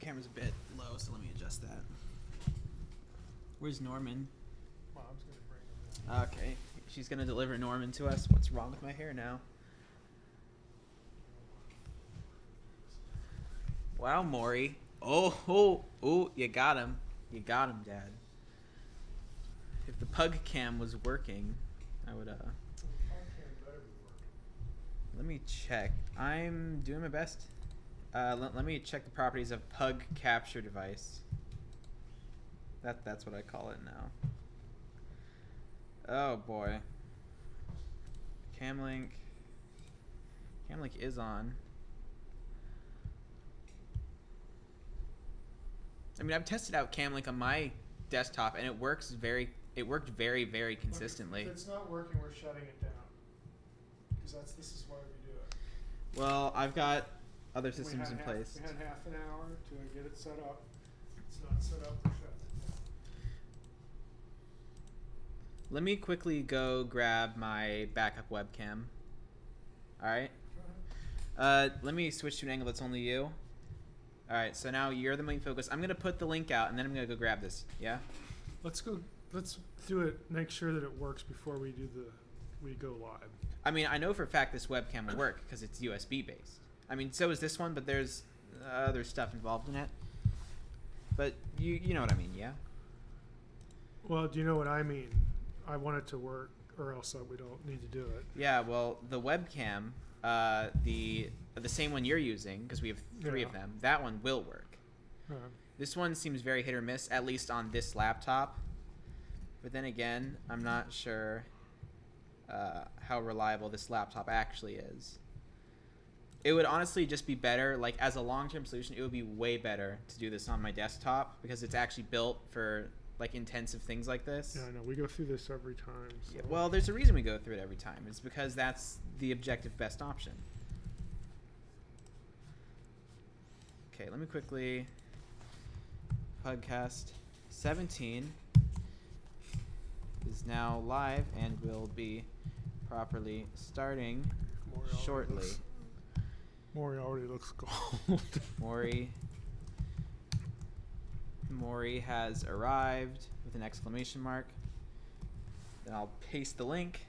camera's a bit low, so let me adjust that. Where's Norman? Mom's gonna bring him in. Okay, she's gonna deliver Norman to us. What's wrong with my hair now? Wow, Mori. Oh, you got him. You got him, Dad. If the pug cam was working, I would, Let me check. I'm doing my best. Let me check the properties of pug capture device. That's what I call it now. Oh boy. Camlink is on. I mean, I've tested out Camlink on my desktop and it worked very, very consistently. If it's not working, we're shutting it down. Because this is why we do it. Well, I've got other systems in place. We had half an hour to get it set up. It's not set up, we're shutting it down. Let me quickly go grab my backup webcam. Alright? Let me switch to an angle that's only you. Alright, so now you're the main focus. I'm going to put the link out and then I'm going to go grab this. Yeah? Let's do it, make sure that it works before we go live. I mean, I know for a fact this webcam will work because it's USB based. I mean, so is this one, but there's other stuff involved in it. But you know what I mean, yeah? Well, do you know what I mean? I want it to work or else we don't need to do it. Yeah, well, the webcam, the same one you're using, because we have three of them, that one will work. This one seems very hit or miss, at least on this laptop. But then again, I'm not sure how reliable this laptop actually is. It would honestly just be better, like as a long-term solution, it would be way better to do this on my desktop because it's actually built for like intensive things like this. Yeah, I know. We go through this every time. So. Yeah, well, there's a reason we go through it every time. It's because that's the objective best option. Okay, let me quickly... PugCast 17 is now live and will be properly starting shortly. Mori already looks gold. Mori has arrived with an exclamation mark. Then I'll paste the link.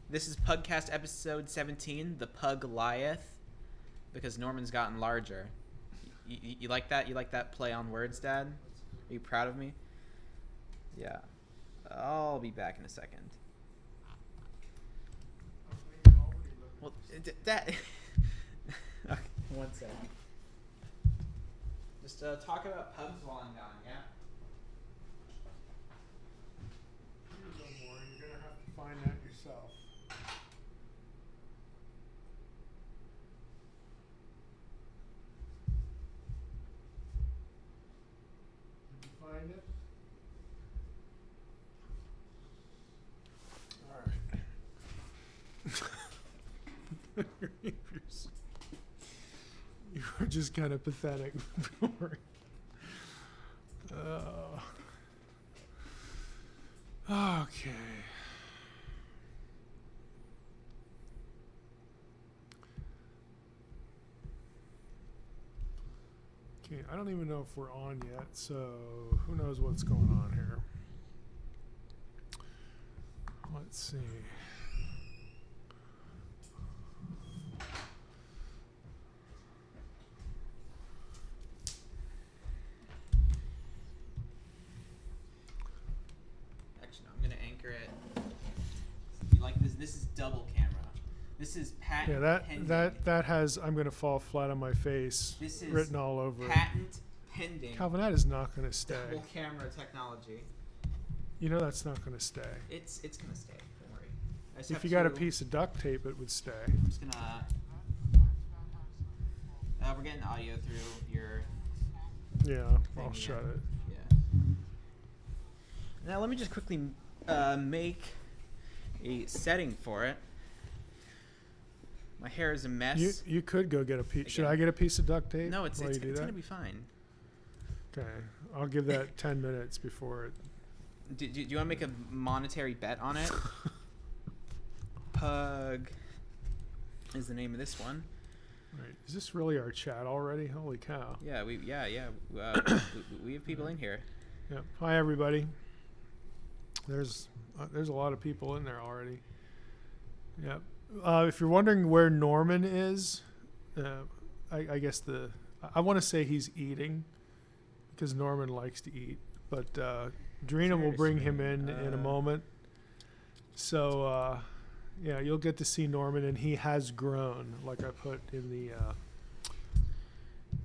This is PugCast episode 17, the Pugliath, because Norman's gotten larger. You like that? You like that play on words, Dad? Are you proud of me? Yeah. I'll be back in a second. Well, that... Okay, 1 second. Just talk about pugs while I'm gone, yeah? Here you go, Maury. You're going to have to find that yourself. Did you find it? All right. You were just kind of pathetic. Okay. Okay, I don't even know if we're on yet, so who knows what's going on here. Let's see. You like this? This is double camera. This is patent. Yeah, that has I'm going to fall flat on my face. This is written all over. Patent pending. Calvin, that is not going to stay. Double camera technology. You know that's not going to stay. It's going to stay. Don't worry. If you got a piece of duct tape, it would stay. I'm just gonna. We're getting audio through your. Yeah, I'll shut it. Yeah. Now let me just quickly make a setting for it. My hair is a mess. You could go get a piece. Should I get a piece of duct tape? No, it's going to be fine. Okay. I'll give that 10 minutes before it. Do you want to make a monetary bet on it? Pug is the name of this one. Right. Is this really our chat already? Holy cow. Yeah, we have people in here. Yeah. Hi, everybody. There's a lot of people in there already. Yeah. If you're wondering where Norman is, I guess I want to say he's eating because Norman likes to eat, but Drina will bring him in a moment. So, yeah, you'll get to see Norman, and he has grown, like I put in the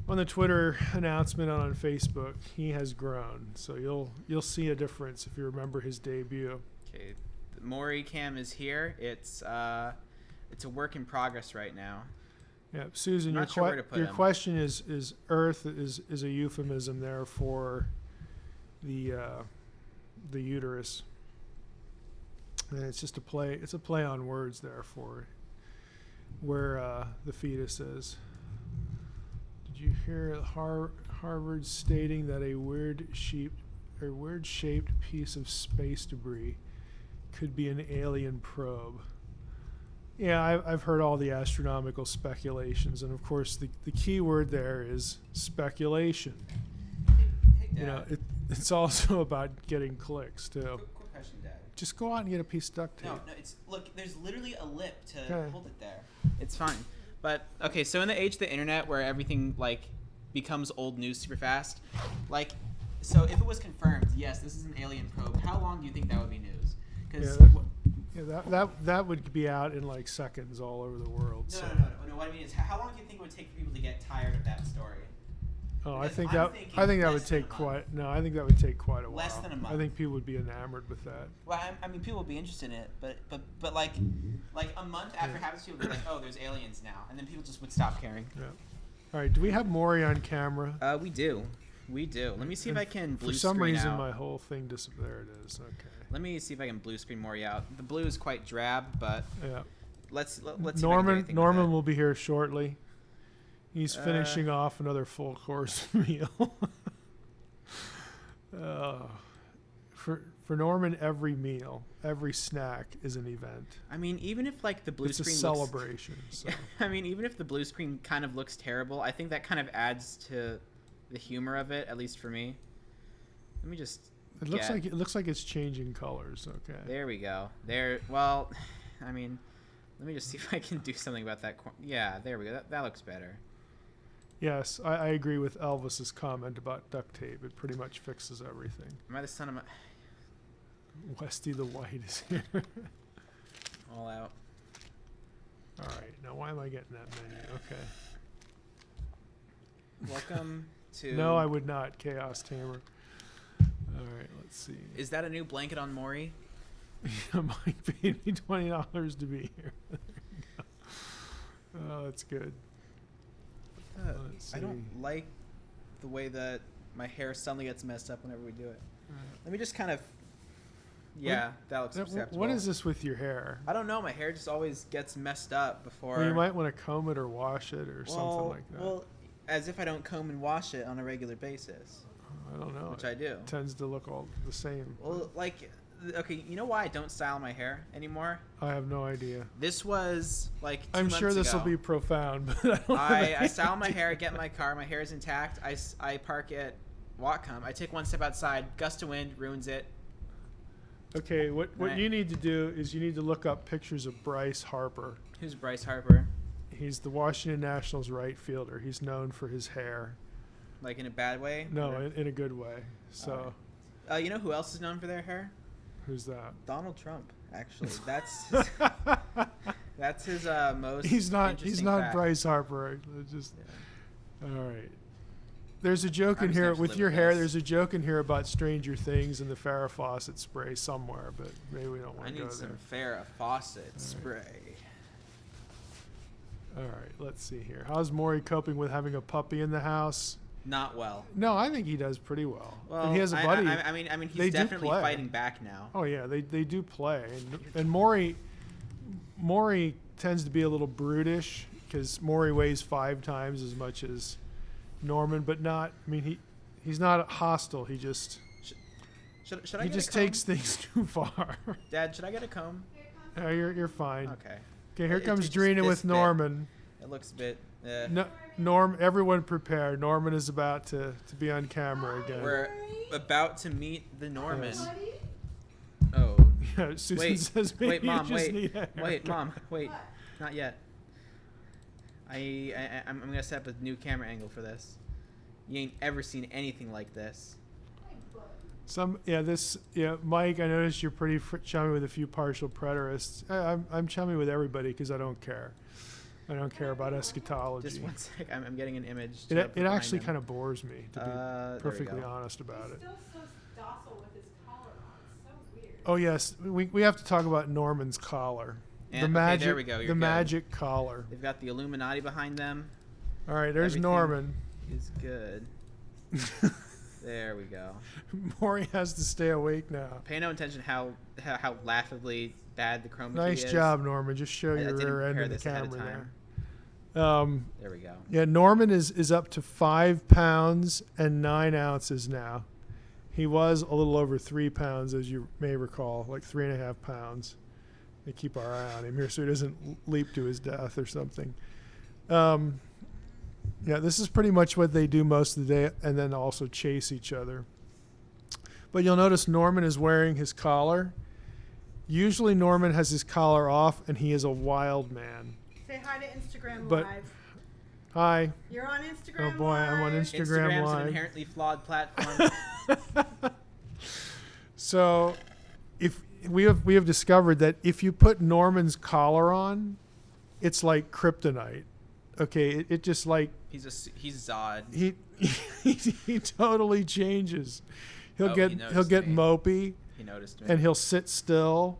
on the Twitter announcement on Facebook. He has grown, so you'll see a difference if you remember his debut. Okay, the Mori cam is here. It's a work in progress right now. Yeah, Susan, your question is Earth is a euphemism there for the uterus. And it's just a play. It's a play on words there for where the fetus is. Did you hear Harvard stating that a weird-shaped piece of space debris could be an alien probe? Yeah, I've heard all the astronomical speculations, and of course the key word there is speculation. Hey, Dad. You know, it's also about getting clicks too. Quick question, Dad. Just go out and get a piece of duct tape. No, look, there's literally a lip to hold it there. It's fine. But, okay, so in the age of the internet where everything, like, becomes old news super fast, like, so if it was confirmed, yes, this is an alien probe, how long do you think that would be news? Because that would be out in, like, seconds all over the world. No, what I mean is, how long do you think it would take for people to get tired of that story? Oh, because I think that would take quite a while. Less than a month. I think people would be enamored with that. Well, I mean, people would be interested in it, but like a month after it happens, people would be like, oh, there's aliens now, and then people just would stop caring. Yeah. All right. Do we have Mori on camera? We do. Let me see if I can blue screen out. For some reason, my whole thing disappeared. There it is. Okay. Let me see if I can blue screen Mori out. The blue is quite drab, but yeah. Let's see. Norman will be here shortly. He's finishing off another full course meal. For Norman, every meal, every snack is an event. I mean, even if like the blue screen it's a celebration. So. I mean, even if the blue screen kind of looks terrible, I think that kind of adds to the humor of it, at least for me. Let me just. It looks like it's changing colors. Okay. There we go. Well, I mean, let me just see if I can do something about that. Yeah, there we go. That looks better. Yes, I agree with Elvis's comment about duct tape. It pretty much fixes everything. Am I the son of my... Westy the White is here. All out. All right. Now, why am I getting that menu? Okay. Welcome to... No, I would not. Chaos Tamer. All right. Let's see. Is that a new blanket on Mori? Mike paid me $20 to be here. Oh, that's good. I don't like the way that my hair suddenly gets messed up whenever we do it. Let me just kind of... Yeah, that looks acceptable. What is this with your hair? I don't know. My hair just always gets messed up before... Well, you might want to comb it or wash it or something like that. Well, as if I don't comb and wash it on a regular basis. I don't know. Which I do. It tends to look all the same. Well, like... Okay, you know why I don't style my hair anymore? I have no idea. This was like 2 I'm months sure this ago. will be profound, but I style my hair, I get in my car, my hair is intact. I park at Whatcom. I take one step outside, gust of wind ruins it. Okay, what you need to do is you need to look up pictures of Bryce Harper. Who's Bryce Harper? He's the Washington Nationals right fielder. He's known for his hair. Like in a bad way? No, in a good way. So. You know who else is known for their hair? Who's that? Donald Trump, actually. That's his most. He's not fact. Bryce Harper. All right. There's a joke in here with your hair. There's a joke in here about Stranger Things and the Farrah Fawcett spray somewhere, but maybe we don't want to go there. I need some Farrah Fawcett spray. All right, let's see here. How's Maury coping with having a puppy in the house? Not well. No, I think he does pretty well. Well, and he has a buddy. I mean, he's definitely fighting back now. Oh yeah, they do play, and Maury tends to be a little brutish because Maury weighs 5 times as much as Norman, but not. I mean, he's not hostile. He just should I he get just a comb? takes things too far. Dad, should I get a comb? You're fine. Okay. Okay, here comes Drina with Norman. It looks a bit Everyone prepare. Norman is about to be on camera again. We're about to meet the Norman. Yes. Oh. Yeah, Susan says maybe wait, Mom, you just need a wait, haircut. Mom, wait. Not yet. I'm going to set up a new camera angle for this. You ain't ever seen anything like this. Mike, I noticed you're pretty chummy with a few partial preterists. I'm chummy with everybody because I don't care. I don't care about eschatology. Just one sec. I'm getting an image. It actually kind of bores me, to be perfectly honest about it. He's still so docile with his collar on. It's so weird. Oh, yes. We have to talk about Norman's collar. And, the magic, there we go. You're the good. magic collar. They've got the Illuminati behind them. All right, there's Everything Norman. Is good. There we go. Maury has to stay awake now. Pay no attention how laughably bad the chroma key is. Nice job, Norman. Just show your didn't rear end prepare of the this ahead of camera time. there. There we go. Yeah, Norman is up to 5 pounds and 9 ounces now. He was a little over 3 pounds, as you may recall, like 3.5 pounds. We keep our eye on him here so he doesn't leap to his death or something. Yeah, this is pretty much what they do most of the day, and then also chase each other. But you'll notice Norman is wearing his collar. Usually Norman has his collar off, and he is a wild man. Say hi to Instagram But- Live. Hi. You're on Instagram Oh boy, Live. I'm on Instagram Instagram's Live. an inherently flawed platform. So, if we have discovered that if you put Norman's collar on, it's like kryptonite. Okay, it just like he's Zod. he totally changes. He'll Oh, get he noticed he'll get me. mopey, He noticed me. and he'll sit still,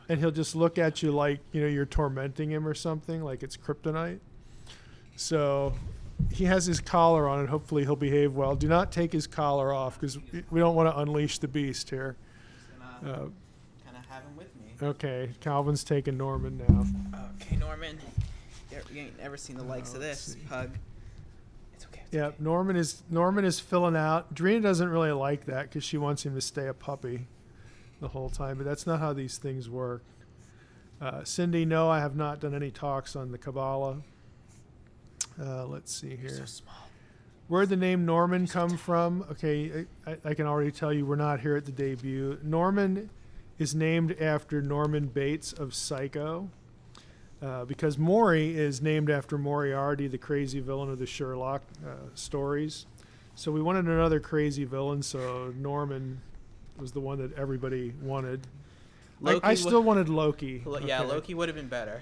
and he'll just look at you like you're tormenting him or something, like it's kryptonite. So he has his collar on, and hopefully he'll behave well. Do not take his collar off because we don't want to unleash the beast here. Just gonna kind of have him with me. Okay, Calvin's taking Norman now. Okay, Norman. You ain't never seen the likes of let's this, see. Pug. It's okay. Yeah, Norman is filling out. Drina doesn't really like that because she wants him to stay a puppy the whole time, but that's not how these things work. Cindy, no, I have not done any talks on the Kabbalah. Let's see here. So small. Where'd the name Norman come from? Okay, I can already tell you we're not here at the debut. Norman is named after Norman Bates of Psycho. Because Mori is named after Moriarty, the crazy villain of the Sherlock stories. So we wanted another crazy villain, so Norman was the one that everybody wanted. I still wanted Loki. Yeah, okay. Loki would have been better.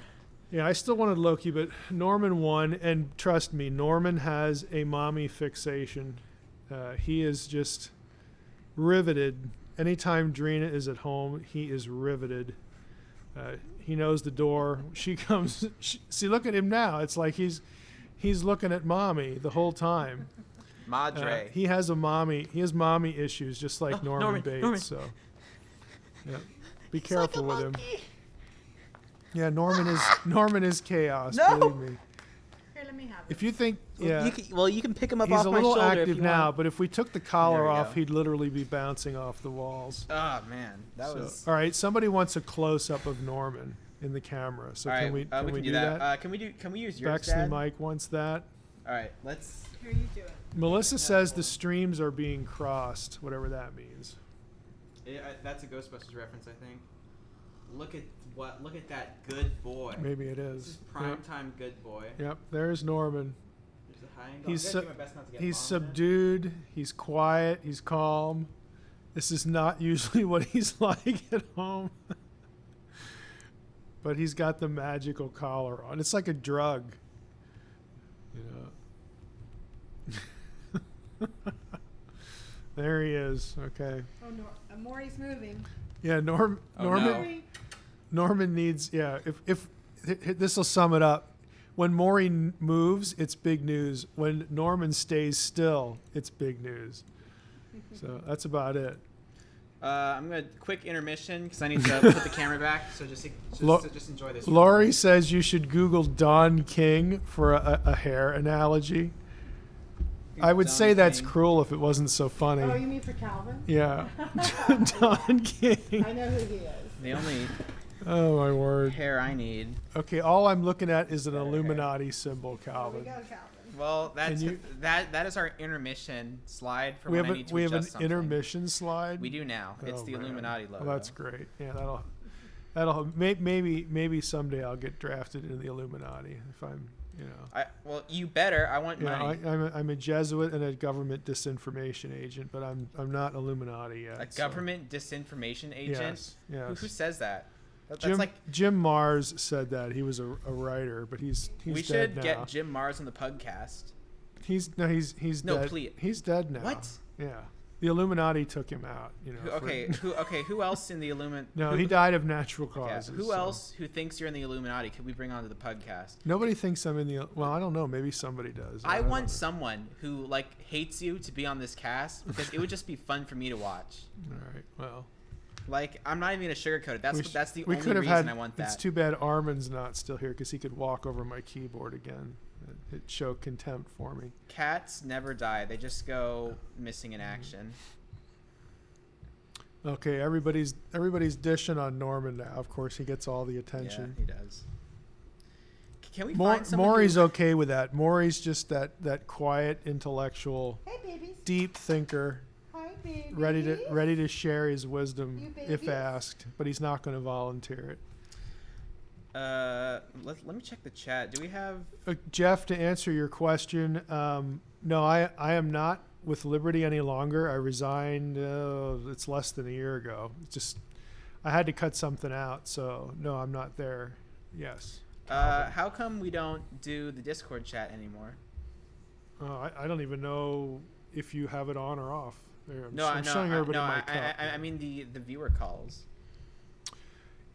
Yeah, I still wanted Loki, but Norman won, and trust me, Norman has a mommy fixation. He is just riveted. Anytime Drina is at home, he is riveted. He knows the door. She comes. See, look at him now. It's like he's looking at mommy the whole time. Madre. He has mommy issues, just like Norman Bates. Norman. So, yeah, be careful with him. Yeah, Norman is chaos. No! Believe me. Here, let me have it. If you think, yeah, You can pick him up he's off a my little shoulder if active you now, want. but if we took the collar There we off, go. he'd literally be bouncing off the walls. Oh man, that was. All right, somebody wants a close up of Norman in the camera. So All right, can we do that? Can we use yours, Bexley Dad? Mike wants that. All right, let's. Here, you do it. Melissa says the streams are being crossed, whatever that means. That's a Ghostbusters reference, I think. Look at that good boy. Maybe it This is is. prime Yep. time good boy. Yep, there's Norman. There's the high angle. He's I'm gonna do my best not to get He's bombed in. subdued. He's quiet. He's calm. This is not usually what he's like at home. But he's got the magical collar on. It's like a drug. There he is. Okay. Oh, Maury's moving. Yeah, Oh, Maury. Norman needs. Yeah, if this will sum it up. When Maury moves, it's big news. When Norman stays still, it's big news. So that's about it. I'm gonna quick intermission because I need to put the camera back. So just enjoy this. Laurie says you should Google Don King for a hair analogy. I would Don say that's King. cruel if it wasn't so funny. Oh, you mean for Calvin? Yeah, Don King. I know who he is. The only Oh my word. hair I need. Okay, all I'm looking at is an Better hair. Illuminati symbol, There we Calvin. go, Calvin. Well, that's you- that is our intermission slide for We when have I need to we have an adjust something. intermission slide. We do now. It's Oh, the man. Illuminati logo. Well, that's great. Yeah, maybe someday I'll get drafted into the Illuminati if I'm, Well, you better. I want Yeah, money. I'm a Jesuit and a government disinformation agent, but I'm not Illuminati yet. A government disinformation agent? Yes. Who says that? That's Jim, like Jim Mars said that. He was a writer, but he's we dead should now. get Jim Mars on the PugCast. He's No, dead. please. He's dead now. What? Yeah. The Illuminati took him out. Who else in the Illuminati? No, he died of natural causes. Who so. else who thinks you're in the Illuminati could we bring onto the PugCast? Nobody thinks I'm in the. Well, I don't know. Maybe somebody does. I don't want know. someone who hates you to be on this cast because it would just be fun for me to watch. All right. Well. I'm not even gonna sugarcoat it. That's the we only could have reason had, I want that. It's too bad Armin's not still here because he could walk over my keyboard again. It'd show contempt for me. Cats never die. They just go missing in action. Okay, everybody's dishing on Norman now. Of course, he gets all the attention. Yeah, he does. Can we find someone Maury's who... okay with that. Maury's just that quiet, intellectual, Hey, babies. deep thinker, Hi, babies. ready to share his wisdom You if babies. asked, but he's not going to volunteer it. Let me check the chat. Do we have... Jeff, to answer your question, no, I am not with Liberty any longer. I resigned. It's less than a year ago. I had to cut something out, so no, I'm not there. Yes. how come we don't do the Discord chat anymore? I don't even know if you have it on or off. There, I'm no, showing everybody no, my cup. I mean the viewer calls.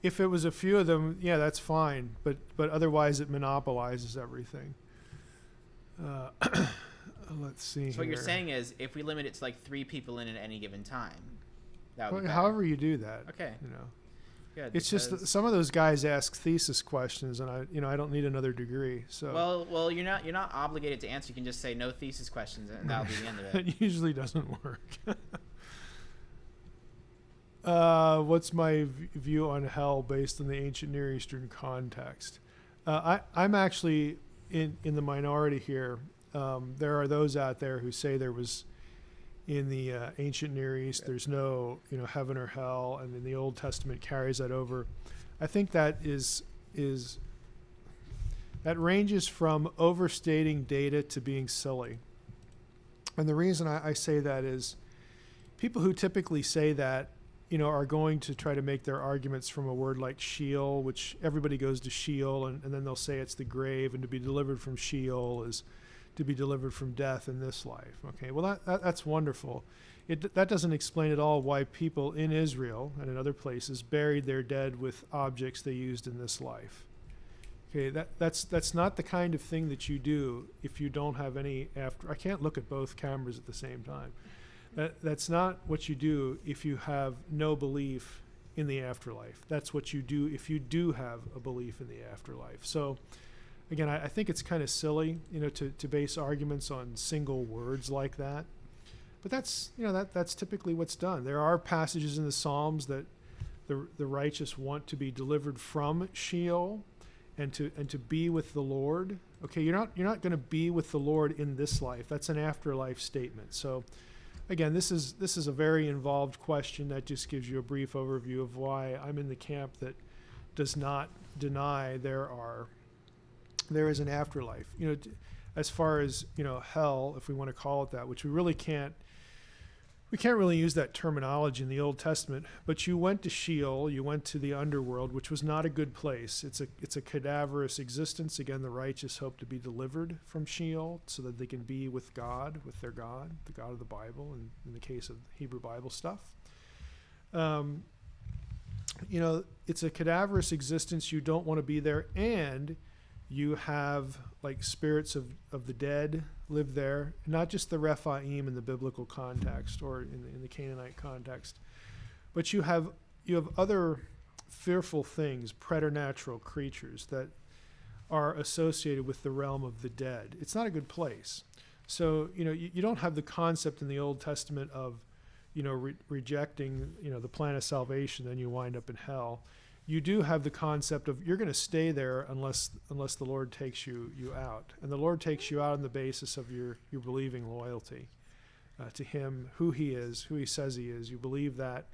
If it was a few of them, yeah, that's fine. But otherwise, it monopolizes everything. Let's see. So what you're here. saying is, if we limit it to 3 people in at any given time, that would Well, be better. however you do that. Okay. Good. It's just that because- some of those guys ask thesis questions, and I don't need another degree. So Well, you're not obligated to answer. You can just say no thesis questions, and that'll be the end of it. it usually doesn't work. What's my view on hell based on the ancient Near Eastern context? I'm actually in the minority here. There are those out there who say there was in the ancient Near East, there's no heaven or hell, and then the Old Testament carries that over. I think that that ranges from overstating data to being silly. And the reason I say that is people who typically say that are going to try to make their arguments from a word like Sheol, which everybody goes to Sheol, and then they'll say it's the grave, and to be delivered from Sheol is to be delivered from death in this life. Okay, well that's wonderful. That doesn't explain at all why people in Israel and in other places buried their dead with objects they used in this life. Okay, that's not the kind of thing that you do if you don't have any after. I can't look at both cameras at the same time. That's not what you do if you have no belief in the afterlife. That's what you do if you do have a belief in the afterlife. So, again, I think it's kind of silly, to base arguments on single words like that. But that's typically what's done. There are passages in the Psalms that the righteous want to be delivered from Sheol and to be with the Lord. Okay, you're not going to be with the Lord in this life. That's an afterlife statement. So, again, this is a very involved question that just gives you a brief overview of why I'm in the camp that does not deny there is an afterlife. As far as hell, if we want to call it that, which we can't really use that terminology in the Old Testament. But you went to Sheol, you went to the underworld, which was not a good place. It's a cadaverous existence. Again, the righteous hope to be delivered from Sheol so that they can be with God, with their God, the God of the Bible, and in the case of Hebrew Bible stuff. It's a cadaverous existence. You don't want to be there, and you have spirits of the dead live there, not just the Rephaim in the biblical context or in the Canaanite context, but you have other fearful things, preternatural creatures that are associated with the realm of the dead. It's not a good place. So you don't have the concept in the Old Testament of rejecting the plan of salvation, then you wind up in hell. you do have the concept of you're going to stay there unless the Lord takes you out. And the Lord takes you out on the basis of your believing loyalty to him, who he is, who he says he is. You believe that,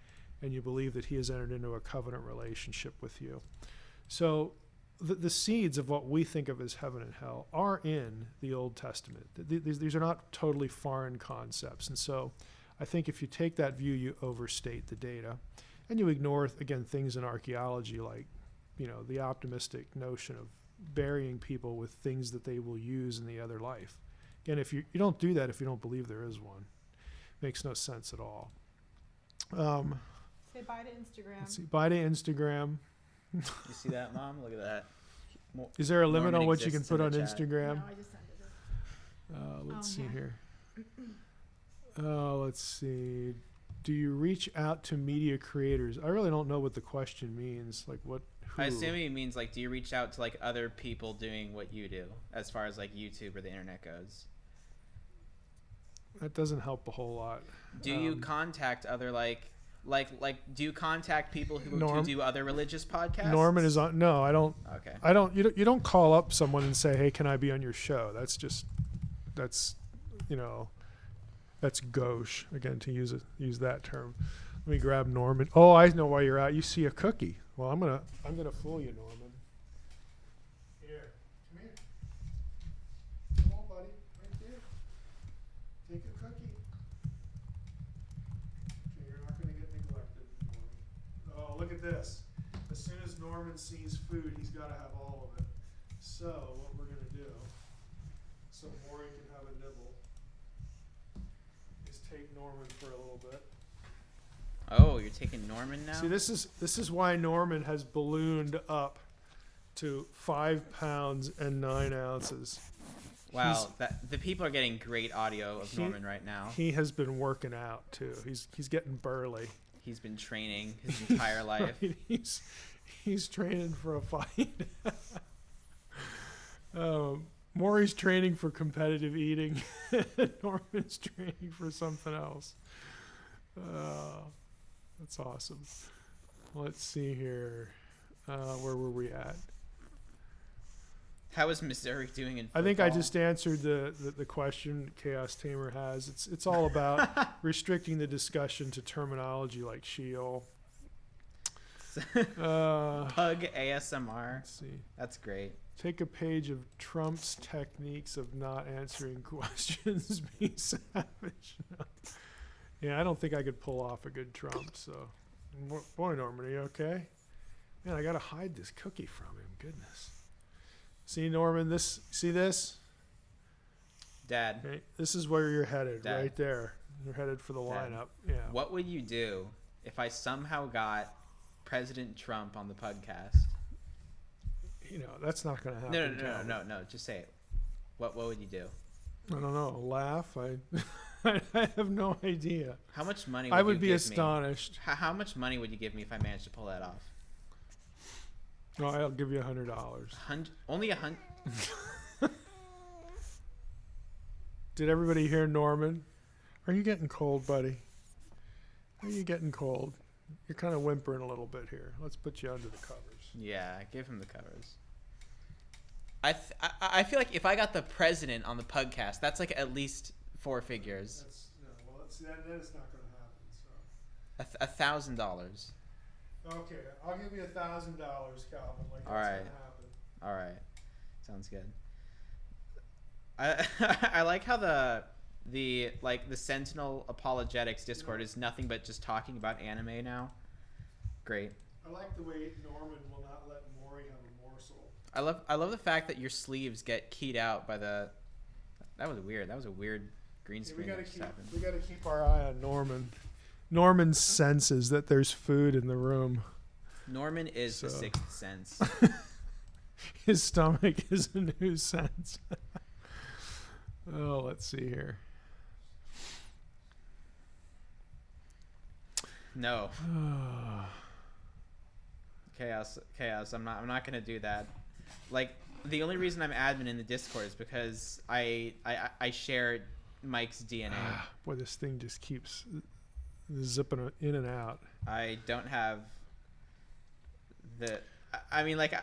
and you believe that he has entered into a covenant relationship with you. So the seeds of what we think of as heaven and hell are in the Old Testament. These are not totally foreign concepts. And so I think if you take that view, you overstate the data. And you ignore, again, things in archaeology like, the optimistic notion of burying people with things that they will use in the other life. Again, if you don't do that if you don't believe there is one. Makes no sense at all. Say bye to Instagram. Let's see. Bye to Instagram. You see that, Mom? Look at that. Is there a limit Norman on what you can exists in put on the chat. Instagram? No, I just ended it. Let's Oh, see yeah. here. Let's see. Do you reach out to media creators? I really don't know what the question means. Like what? Who? I assume it means like, do you reach out to like other people doing what you do, as far as like YouTube or the internet goes? That doesn't help a whole lot. Do you contact other like do you contact people who Norm- do other religious podcasts? Norman is on. No, I don't. Okay. I don't. You don't call up someone and say, "Hey, can I be on your show?" That's that's gauche. Again, to use that term. Let me grab Norman. Oh, I know why you're out. You see a cookie. Well, I'm gonna fool you, Norman. Here, come here. Come on, buddy. Right there. Take a cookie. Okay, you're not gonna get neglected, Norman. Oh, look at this. As soon as Norman sees food, he's got to have all of it. So what we're gonna do, so Mori can have a nibble, is take Norman for a little bit. Oh, you're taking Norman now? See, this is why Norman has ballooned up to 5 pounds and 9 ounces. Wow, the people are getting great audio of Norman right now. He has been working out too. He's getting burly. He's been training his entire life. Right? He's training for a fight. Maury's training for competitive eating. Norman's training for something else. That's awesome. Let's see here. Where were we at? How is Missouri doing in football? I think I just answered the question Chaos Tamer has. It's all about restricting the discussion to terminology like Sheol. Pug ASMR. Let's see. That's great. Take a page of Trump's techniques of not answering questions. Be savage. No. Yeah, I don't think I could pull off a good Trump. So, boy, Norman, are you okay? Man, I gotta hide this cookie from him. Goodness. See, Norman, see this? Dad, Okay, this is where you're headed, Dad. right there. You're headed for the Dad. lineup. Yeah. what would you do if I somehow got President Trump on the podcast? That's not gonna happen. No. Just say it. What would you do? I don't know. Laugh. I have no idea. How much money? I would you be give astonished. Me? How much money would you give me if I managed to pull that off? No, I'll give you $100. Only $100. Did everybody hear Norman? Are you getting cold, buddy? Are you getting cold? You're kind of whimpering a little bit here. Let's put you under the covers. Yeah, give him the covers. I feel like if I got the president on the PugCast, that's like at least 4 figures. That is not going to happen. So. $1,000. Okay, I'll give you $1,000, Calvin. Like that's All right. going to happen. All right, sounds good. I like how the Sentinel Apologetics Discord is nothing but just talking about anime now. Great. I like the way Norman will not let Maury have a morsel. I love the fact that your sleeves get keyed out by the. That was weird. That was a weird green screen. We got to keep our eye on Norman. Norman senses that there's food in the room. Norman is the sixth sense. His stomach is a new sense. Oh, let's see here. No. Chaos. I'm not gonna do that. Like, the only reason I'm admin in the Discord is because I share Mike's DNA. Boy, this thing just keeps zipping in and out. I don't have I mean, like,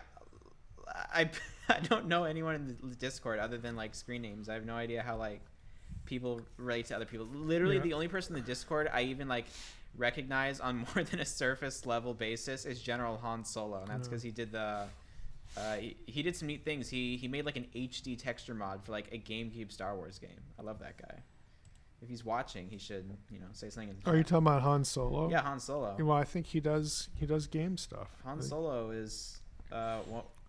I I don't know anyone in the Discord other than like screen names. I have no idea how like people relate to other people. Literally, the only person in the Discord I even like recognize on more than a surface level basis is General Han Solo, and that's because he did the he did some neat things. He made like an HD texture mod for like a GameCube Star Wars game. I love that guy. If he's watching, he should, say something in the chat. Are you talking about Han Solo? Yeah, Han Solo. Well, I think he does game stuff. Han Solo is I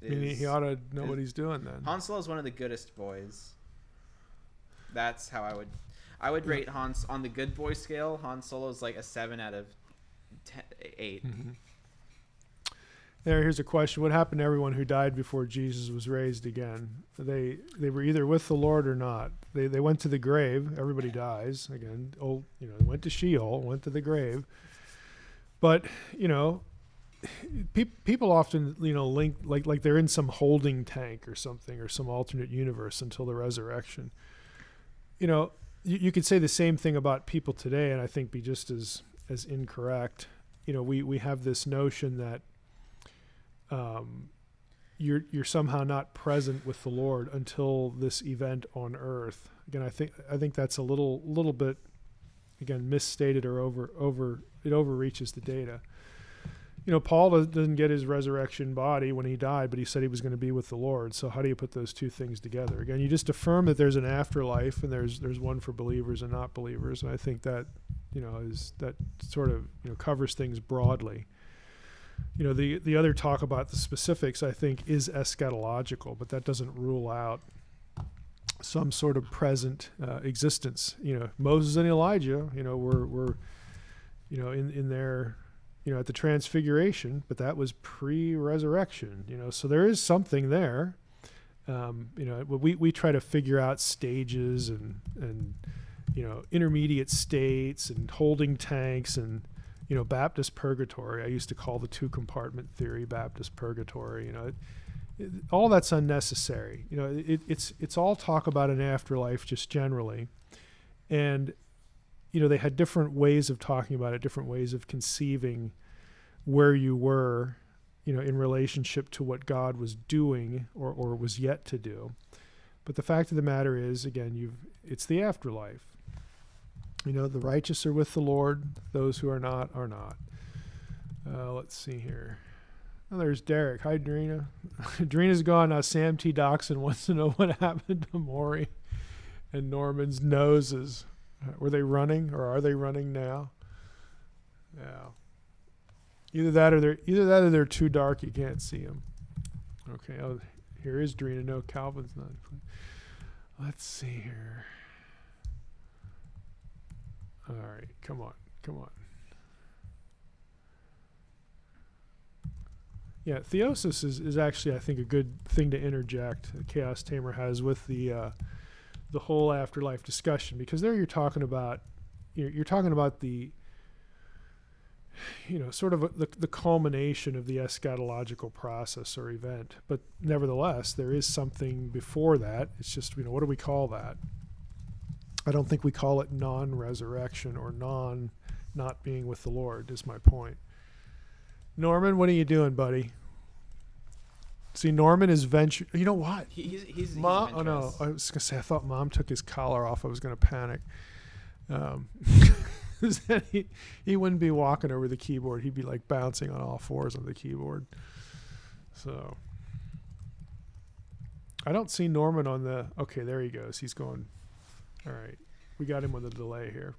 mean, he ought to know what he's doing then. Han Solo is one of the goodest boys. That's how I would rate Han's on the good boy scale. Han Solo is like a 7 out of 8. Mm-hmm. Here's a question: what happened to everyone who died before Jesus was raised again? They were either with the Lord or not. They went to the grave. Everybody dies again. They went to Sheol, went to the grave. But people often link like they're in some holding tank or something, or some alternate universe until the resurrection. You could say the same thing about people today, and I think be just as incorrect. We have this notion that you're somehow not present with the Lord until this event on earth. Again, I think that's a little bit, again, misstated or it overreaches the data. Paul doesn't get his resurrection body when he died, but he said he was going to be with the Lord. So how do you put those two things together? Again, you just affirm that there's an afterlife, and there's one for believers and not believers, and I think that that sort of covers things broadly. The other talk about the specifics, I think, is eschatological, but that doesn't rule out some sort of present existence. Moses and Elijah, were in their at the transfiguration, but that was pre-resurrection. So there is something there. We try to figure out stages and intermediate states and holding tanks and Baptist purgatory. I used to call the 2-compartment theory Baptist purgatory. All that's unnecessary. It's all talk about an afterlife just generally, and they had different ways of talking about it, different ways of conceiving where you were, in relationship to what God was doing or was yet to do. But the fact of the matter is, again, it's the afterlife. The righteous are with the Lord. Those who are not are not. Let's see here. Oh, there's Derek. Hi, Drina. Drina's gone. Now Sam T. Doxson wants to know what happened to Mori and Norman's noses. Were they running, or are they running now? Yeah. Either that or they're too dark. You can't see them. Okay. Oh, here is Drina. No, Calvin's not. Let's see here. All right, come on. Yeah, theosis is actually, I think, a good thing to interject. Chaos Tamer has with the whole afterlife discussion, because there you're talking about the sort of the culmination of the eschatological process or event. But nevertheless, there is something before that. It's just what do we call that? I don't think we call it non-resurrection or not being with the Lord, is my point. Norman, what are you doing, buddy? See, Norman is venture. You know what? He's Mom. Oh no, I was gonna say I thought Mom took his collar off. I was gonna panic. He wouldn't be walking over the keyboard. He'd be like bouncing on all fours on the keyboard. So I don't see Norman on the. Okay, there he goes. He's going. All right, we got him on the delay here.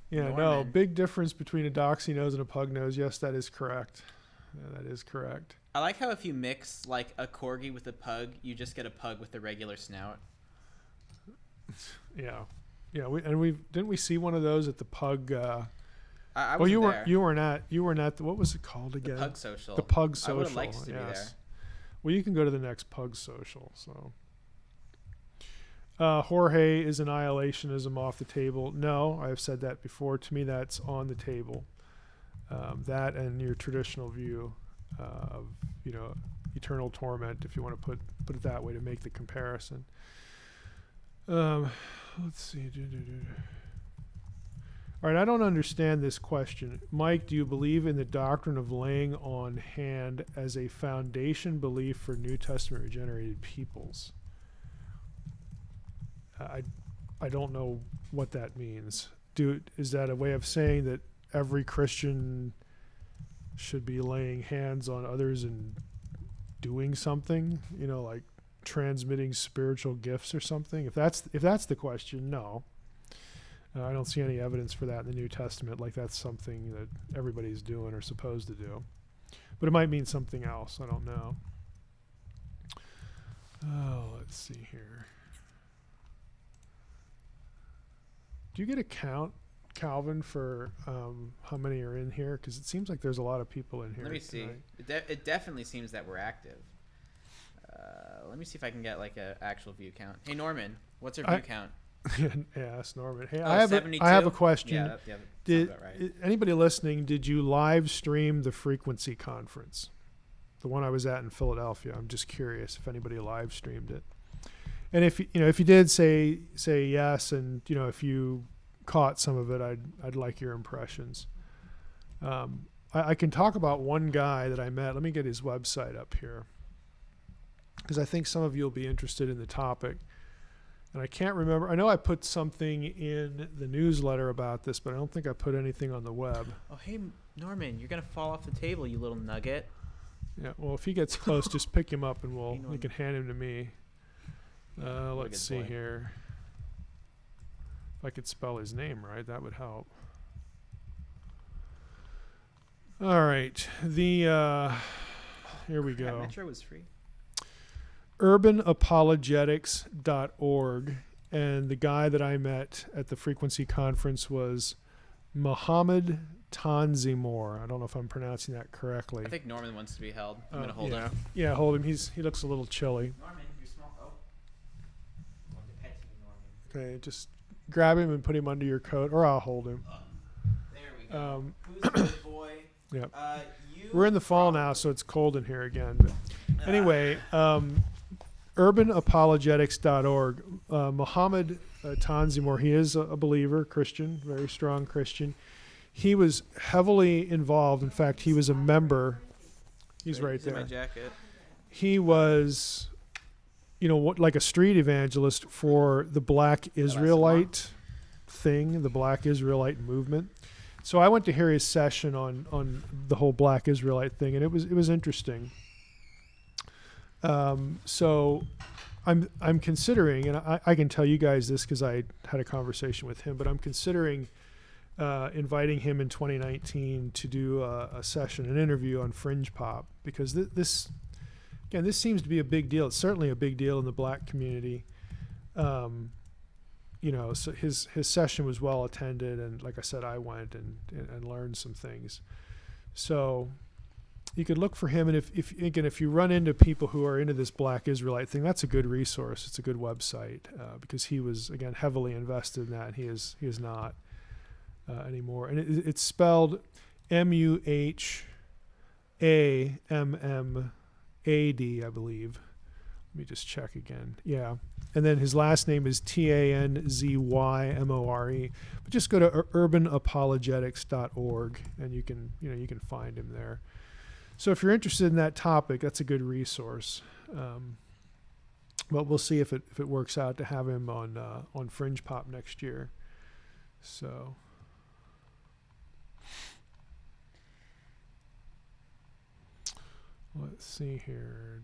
Yeah, Norman. No, big difference between a doxy nose and a pug nose. Yes, that is correct. Yeah, that is correct. I like how if you mix like a corgi with a pug, you just get a pug with a regular snout. Yeah. Didn't we see one of those at the pug? I was there. You weren't at what was it called again? The pug social. The pug social. I would have liked to be there. Well, you can go to the next pug social. So. Jorge, is annihilationism off the table? No, I've said that before. To me, that's on the table. That and your traditional view of eternal torment, if you want to put it that way to make the comparison. Let's see. All right, I don't understand this question. Mike, do you believe in the doctrine of laying on hand as a foundation belief for New Testament regenerated peoples? I don't know what that means. Is that a way of saying that every Christian should be laying hands on others and doing something, like transmitting spiritual gifts or something? If that's the question, no. I don't see any evidence for that in the New Testament, like that's something that everybody's doing or supposed to do. But it might mean something else. I don't know. Oh, let's see here. Do you get a count, Calvin, for how many are in here? Because it seems like there's a lot of people in here. Let me see. It definitely seems that we're active. Let me see if I can get like an actual view count. Hey, Norman, what's our view count? Yeah, ask Norman. Hey, Oh, I have 72? I have a question. Yeah, that Did sounds about right. anybody listening? Did you live stream the Frequency Conference, the one I was at in Philadelphia? I'm just curious if anybody live streamed it. And if you did, say yes, and if you caught some of it, I'd like your impressions. I can talk about one guy that I met. Let me get his website up here, because I think some of you will be interested in the topic. And I can't remember. I know I put something in the newsletter about this, but I don't think I put anything on the web. Oh, hey, Norman, you're gonna fall off the table, you little nugget. Yeah. Well, if he gets close, just pick him up, and you Norman. can hand him to me. Let's see here. If I could spell his name right, that would help. All right. Here we go. Metro was free. urbanapologetics.org, and the guy that I met at the Frequency Conference was Muhammad Tanzimur. I don't know if I'm pronouncing that correctly. I think Norman wants to be held. I'm gonna hold him. Yeah, hold him. He looks a little chilly. Norman, you're small. Oh. I want to pet you, Norman. Okay, just grab him and put him under your coat, or I'll hold him. There we go. Who's the boy? Yep. You. We're in the fall now, so it's cold in here again. But anyway, urbanapologetics.org. Muhammad Tanzimur, he is a believer, Christian, very strong Christian. He was heavily involved. In fact, he was a member. He's right in my there. jacket. He was, like a street evangelist for the Black Israelite thing, the Black Israelite movement. So I went to hear his session on the whole Black Israelite thing, and it was interesting. So I'm considering, and I can tell you guys this because I had a conversation with him, but I'm considering inviting him in 2019 to do a session, an interview on Fringe Pop, because this seems to be a big deal. It's certainly a big deal in the Black community. So his session was well attended, and like I said, I went and learned some things. So you could look for him, and if you run into people who are into this Black Israelite thing, that's a good resource. It's a good website because he was, again, heavily invested in that, and he is not anymore. And it's spelled Muhammad, I believe. Let me just check again. Yeah. And then his last name is Tanzymore. But just go to urbanapologetics.org, and you can find him there. So if you're interested in that topic, that's a good resource. But we'll see if it works out to have him on Fringe Pop next year. So let's see here.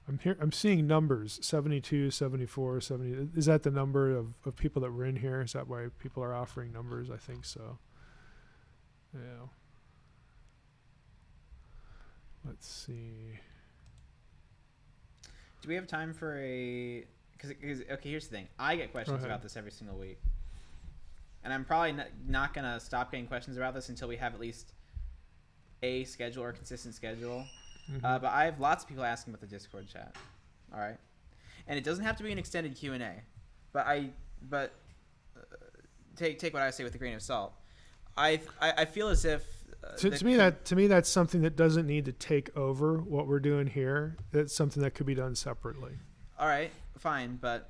I'm seeing numbers, 72, 74, 70. Is that the number of people that were in here? Is that why people are offering numbers? I think so. Yeah. Let's see. Do we have time for a... Because okay, here's the thing. I get questions about this every single week. And I'm probably not going to stop getting questions about this until we have at least a schedule or a consistent schedule. Mm-hmm. But I have lots of people asking about the Discord chat. All right, and it doesn't have to be an extended Q&A, but take what I say with a grain of salt. I feel as if to me that's something that doesn't need to take over what we're doing here. It's something that could be done separately. All right, fine, but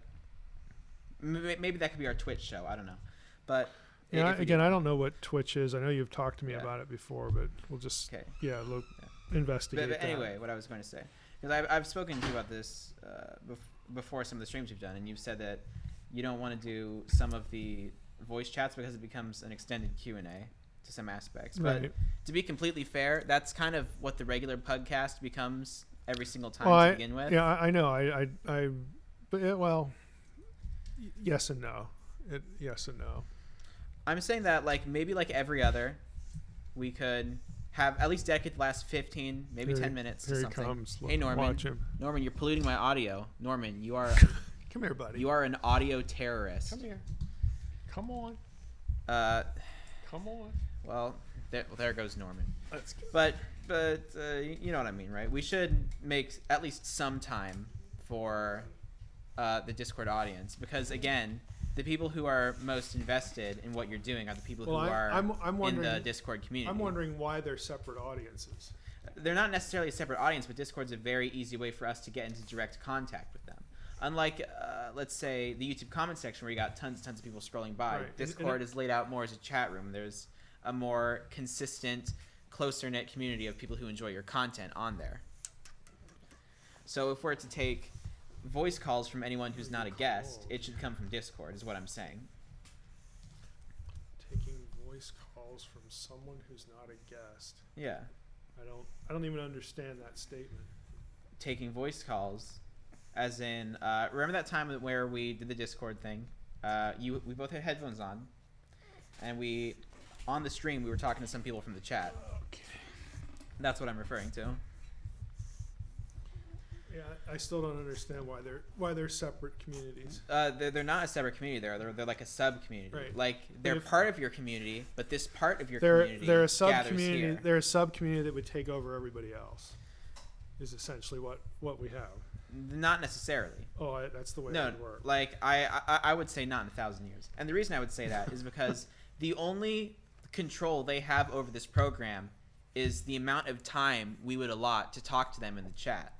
maybe that could be our Twitch show. I don't know, But Yeah, if we again, do- I don't know what Twitch is. I know you've talked to me Yeah. about it before, but we'll just Okay. look, Yeah. investigate. But that. anyway, what I was going to say, because I've spoken to you about this before some of the streams you've done, and you've said that you don't want to do some of the voice chats because it becomes an extended Q&A to some aspects. But Right. to be completely fair, that's kind of what the regular PugCast becomes every single time Well, to begin with. Yeah, I know. But well, yes and no. Yes and no. I'm saying that maybe every other, we could have at least Deck could last 15, maybe 10 minutes to Here he something. comes. Hey Norman, Watch him. Norman, you're polluting my audio. Norman, you are Come here, buddy. you are an audio terrorist. Come here. Come on. Uh, Come on. well, there goes Norman. Let's go. But you know what I mean, right? We should make at least some time for the Discord audience because again, the people who are most invested in what you're doing are the people who are I'm in wondering, the Discord community. I'm wondering why they're separate audiences. They're not necessarily a separate audience, but Discord's a very easy way for us to get into direct contact with them. Unlike, let's say, the YouTube comment section where you got tons and tons of people scrolling by, Right. Discord is laid out more as a chat room. There's a more consistent, closer-knit community of people who enjoy your content on there. So if we're to take voice calls from anyone who's not a guest, it should come from Discord, is what I'm saying. Taking voice calls from someone who's not a guest. Yeah. I don't even understand that statement. Taking voice calls, as in, remember that time where we did the Discord thing? We both had headphones on, and on the stream, we were talking to some people from the chat. Okay. That's what I'm referring to. Yeah, I still don't understand why they're separate communities. They're not a separate community. They're like a sub community. Right. Like they're part of your community, but this part of your They're community a sub gathers community. here. They're a sub community that would take over everybody else. Is essentially what we have. Not necessarily. Oh, that's the way No, it would work. like I would say not in 1,000 years. And the reason I would say that is because the only control they have over this program is the amount of time we would allot to talk to them in the chat.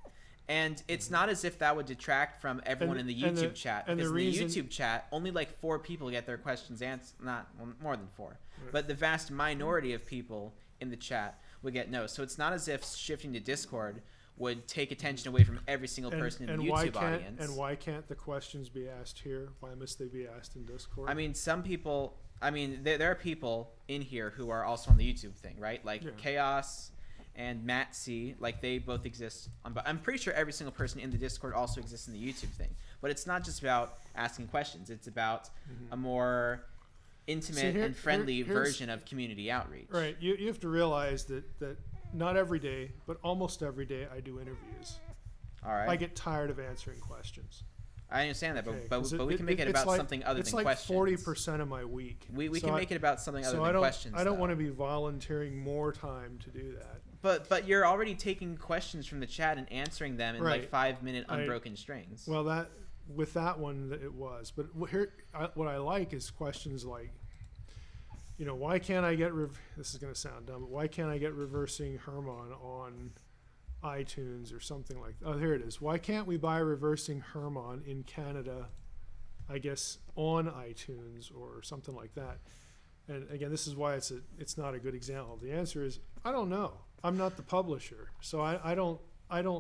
And it's not as if that would detract from everyone in the YouTube chat. Because in the YouTube chat, only 4 people get their questions answered. Not more than 4. Right. But the vast minority of people in the chat would get no. So it's not as if shifting to Discord would take attention away from every single person in the YouTube audience. And why can't the questions be asked here? Why must they be asked in Discord? I mean, some people... I mean, there are people in here who are also on the YouTube thing, right? Like Chaos and Matt C. They both exist on... But I'm pretty sure every single person in the Discord also exists in the YouTube thing. But it's not just about asking questions. It's about a more intimate and friendly version of community outreach. Right. You have to realize that not every day, but almost every day I do interviews. All right. I get tired of answering questions. I understand that, Okay, but we can make it about something other than questions. It's 40% of my week. We can make it about something other than questions. I don't want to be volunteering more time to do that. But you're already taking questions from the chat and answering them in Right. 5-minute unbroken strings. Well, with that one it was, but what I like is questions like, why can't I get this is going to sound dumb, but why can't I get reversing Herman on iTunes or something like that? Oh, here it is. Why can't we buy reversing Herman in Canada, I guess, on iTunes or something like that? And again, this is why it's not a good example. The answer is I don't know. I'm not the publisher, so I don't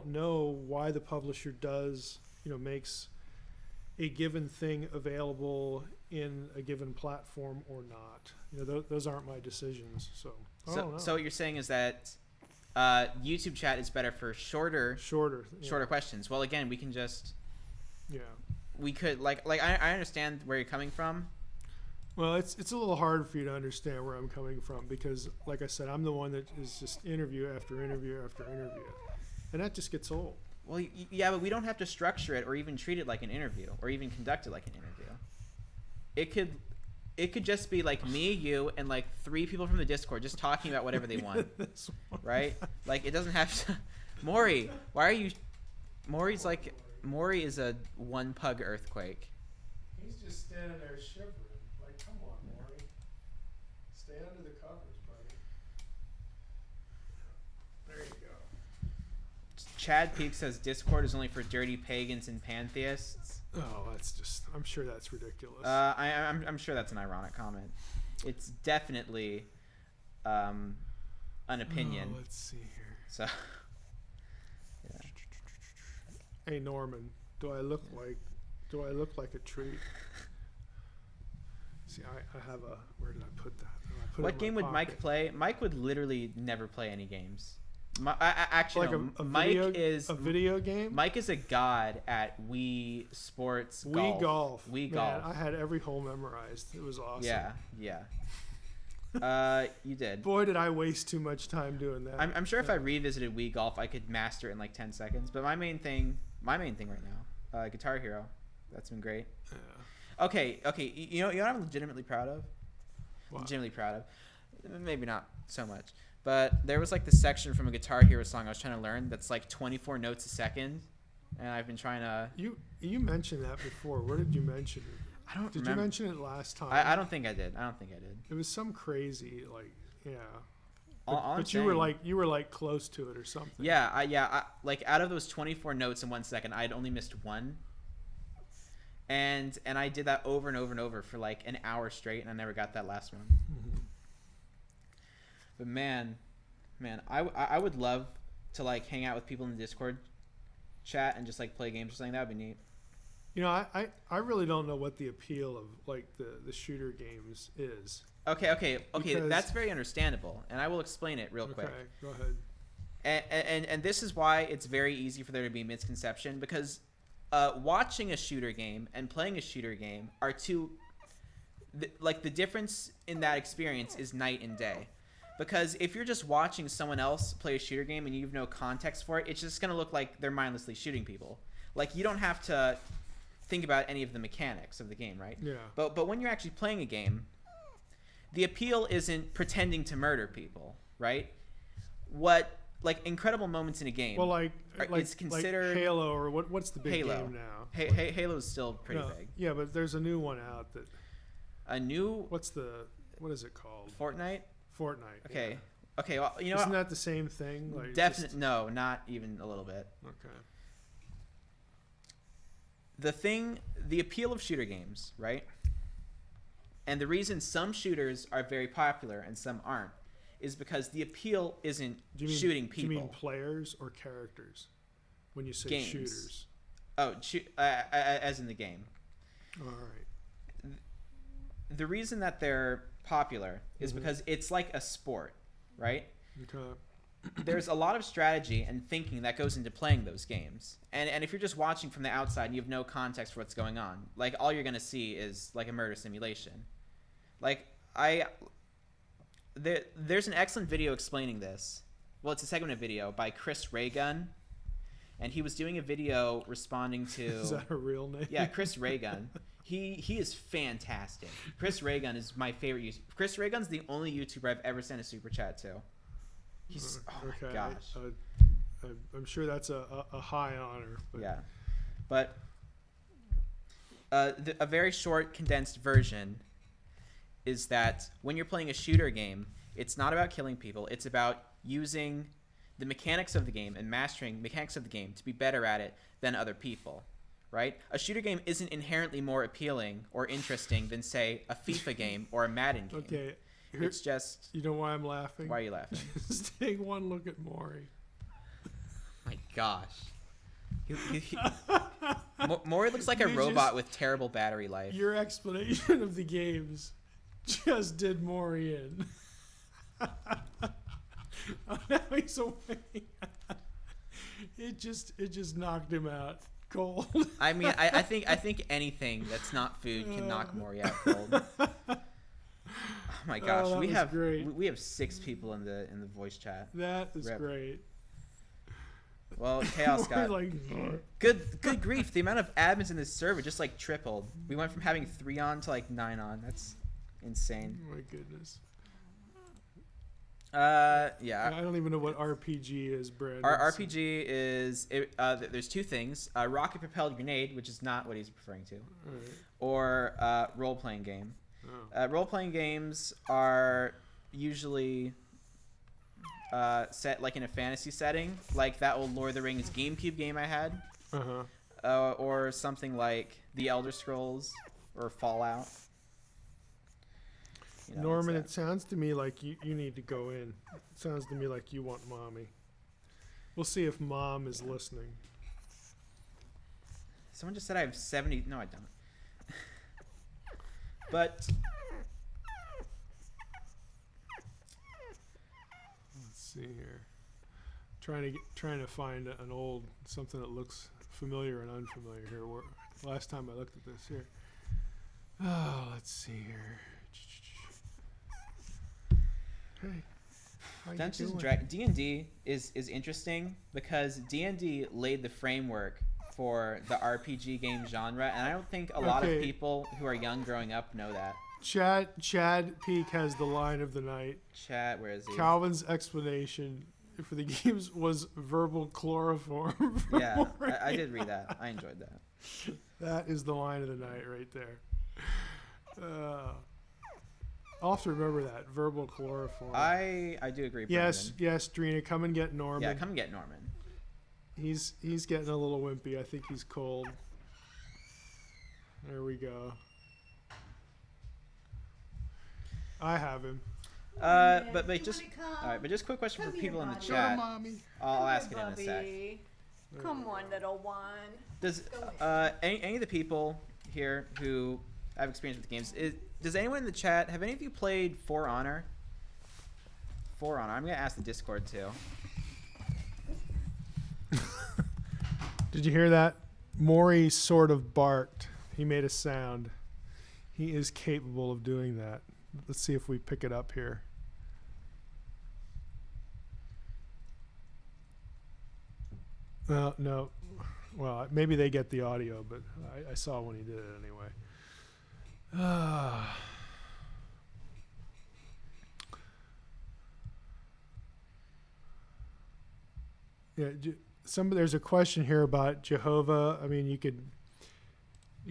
know why the publisher does makes a given thing available in a given platform or not. Those aren't my decisions. So I don't know. So what you're saying is that YouTube chat is better for shorter questions. Well, again, we can just we could I understand where you're coming from. Well, it's a little hard for you to understand where I'm coming from because, like I said, I'm the one that is just interview after interview after interview, and that just gets old. Well, yeah, but we don't have to structure it or even treat it like an interview or even conduct it like an interview. It could just be me, you, and 3 people from the Discord just talking about whatever they want, right? It doesn't have to. Mori, why are you? Mori is a 1 pug earthquake. He's just standing there shivering. Come on, Mori. Stay under the covers, buddy. There you go. Chad Peak says Discord is only for dirty pagans and pantheists. Oh, that's just. I'm sure that's ridiculous. I'm sure that's an ironic comment. It's definitely an opinion. Oh, let's see here. So, yeah. Hey Norman, do I look like a treat? See, I have a. Where did I put that? Oh, I put it What in game my would Mike pocket. play? Mike would literally never play any games. Actually, Like no. a Mike video, is a video game. Mike is a god at Wii Sports Wii golf. Wii Man, golf. I had every hole memorized. It was awesome. Yeah. You did. Boy, did I waste too much time doing that. I'm sure if I revisited Wii Golf, I could master it in like 10 seconds. But my main thing right now, Guitar Hero. That's been great. Yeah. Okay. You know what I'm legitimately proud of? What? Legitimately proud of. Maybe not so much. But there was like this section from a Guitar Hero song I was trying to learn that's like 24 notes a second. And I've been trying to... You mentioned that before. Where did you mention it? I don't Did remember. you mention it last time? I don't think I did. It was some crazy, like, yeah. All I'm But you were like close to it or something. Yeah, I like out of those 24 notes in 1 second, I had only missed one. And I did that over and over and over for like an hour straight, and I never got that last one. Mm-hmm. But man, I would love to like hang out with people in the Discord chat and just like play games or something. That would be neat. You know, I really don't know what the appeal of like the shooter games is. Okay. Because- That's very understandable, and I will explain it real quick. Okay, go ahead. And this is why it's very easy for there to be misconception, because watching a shooter game and playing a shooter game are two, like the difference in that experience is night and day. Because if you're just watching someone else play a shooter game and you have no context for it, it's just going to look like they're mindlessly shooting people. Like, you don't have to think about any of the mechanics of the game, right? Yeah. But when you're actually playing a game, the appeal isn't pretending to murder people, right? What, like, incredible moments in a game... Well, it's considered... like Halo, or what's the big Halo. game now? Halo's still pretty No, big. Yeah, but there's a new one out that. A new... What is it called? Fortnite? Fortnite. Okay. Yeah. Okay, well, you know Isn't what? that the same thing? Like Definitely... No, not even a little bit. Okay. The appeal of shooter games, right? And the reason some shooters are very popular and some aren't is because the appeal isn't shooting people. Do you mean players or characters when you say Games. shooters? Oh, as in the game. All right. The reason that they're popular is because it's like a sport, right? Okay. There's a lot of strategy and thinking that goes into playing those games. And if you're just watching from the outside and you have no context for what's going on, like, all you're going to see is like a murder simulation. Like, there's an excellent video explaining this. Well, it's a segment of video by Chris Raygun, and he was doing a video responding to... Is that a real name? Yeah, Chris Raygun. He is fantastic. Chris Raygun is my favorite YouTuber. Chris Raygun's the only YouTuber I've ever sent a super chat to. He's my gosh. I'm sure that's a high honor. But. Yeah, but a very short, condensed version is that when you're playing a shooter game, it's not about killing people. It's about using the mechanics of the game and mastering mechanics of the game to be better at it than other people. Right? A shooter game isn't inherently more appealing or interesting than, say, a FIFA game or a Madden game. Okay. It's just... You know why I'm laughing? Why are you laughing? Just take one look at Mori. My gosh. Mori looks like a robot with terrible battery life. Your explanation of the games just did Mori in. I'm having so many. It just knocked him out cold. I mean, I think anything that's not food can knock Mori out cold. Oh my gosh, that was great. we have 6 people in the voice chat. That is Rip. great. Well, Chaos got Like, good grief. The amount of admins in this server just like tripled. We went from having 3 on to like 9 on. That's insane. oh my goodness. Yeah. I don't even know what RPG is, Brandon. Our RPG is there's 2 things: rocket propelled grenade, which is not what he's referring to, Alright. or role playing game. Oh. Role playing games are usually set like in a fantasy setting, like that old Lord of the Rings GameCube game I had, or something like The Elder Scrolls or Fallout. You know, Norman, it sounds to me like you need to go in. It sounds to me like you want mommy. We'll see if mom is listening. Someone just said I have 70. No, I don't. But let's see here. Trying to find an old something that looks familiar and unfamiliar here. Last time I looked at this here. Oh, let's see here. Hey. Dungeons and Dragons D&D is interesting because D&D laid the framework for the RPG game genre, and I don't think a lot of people who are young growing up know that. Chad Peak has the line of the night. Chad, where is he? Calvin's explanation for the games was verbal chloroform. Yeah, I did read that. I enjoyed that. That is the line of the night right there. I'll have to remember that. Verbal chloroform. I do agree, Brandon. Yes, Drina, come and get Norman. Yeah, come and get Norman. He's getting a little wimpy. I think he's cold. There we go. I have him. But just all right. But just quick question for people in the chat. I'll ask it in a sec. Come on, little one. Does any of the people here who have experience with games, does anyone in the chat have any of you played For Honor? For Honor. I'm gonna ask the Discord too. Did you hear that? Mori sort of barked. He made a sound. He is capable of doing that. Let's see if we pick it up here. No. Well, maybe they get the audio, but I saw when he did it anyway. Yeah, there's a question here about Jehovah. I mean, you could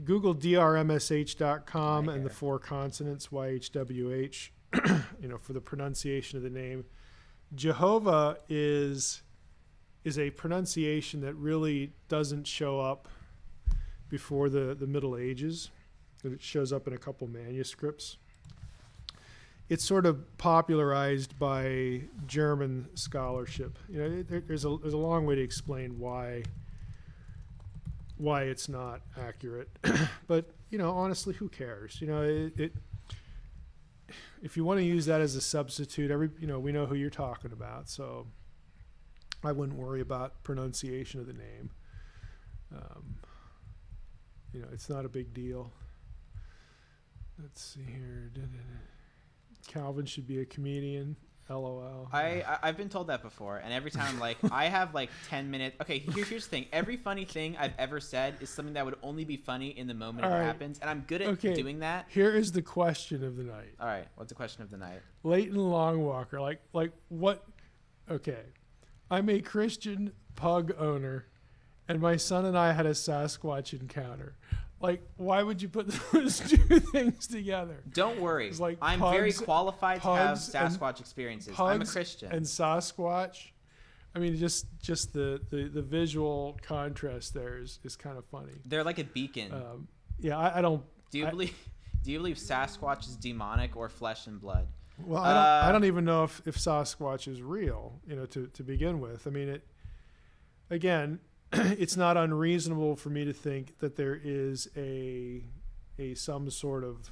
Google drmsh.com and the four consonants YHWH, for the pronunciation of the name. Jehovah is a pronunciation that really doesn't show up before the Middle Ages. It shows up in a couple manuscripts. It's sort of popularized by German scholarship. There's a long way to explain why it's not accurate. But honestly, who cares? If you want to use that as a substitute, we know who you're talking about, so I wouldn't worry about pronunciation of the name. It's not a big deal. Let's see here. Calvin should be a comedian. LOL. I've been told that before, and every time I'm like, I have like 10 minutes. Okay, here's the thing. Every funny thing I've ever said is something that would only be funny in the moment it happens, and I'm good at doing that. Here is the question of the night. All right, what's the question of the night? Leighton Longwalker, like what? Okay, I'm a Christian pug owner, and my son and I had a Sasquatch encounter. Like, why would you put those two things together? Don't worry. Like I'm very qualified to have Sasquatch experiences. I'm a Christian. And Sasquatch. I mean, just the visual contrast there is kind of funny. They're like a beacon. I don't. Do you believe Sasquatch is demonic or flesh and blood? Well, I don't even know if Sasquatch is real. To begin with. I mean, it's not unreasonable for me to think that there is a some sort of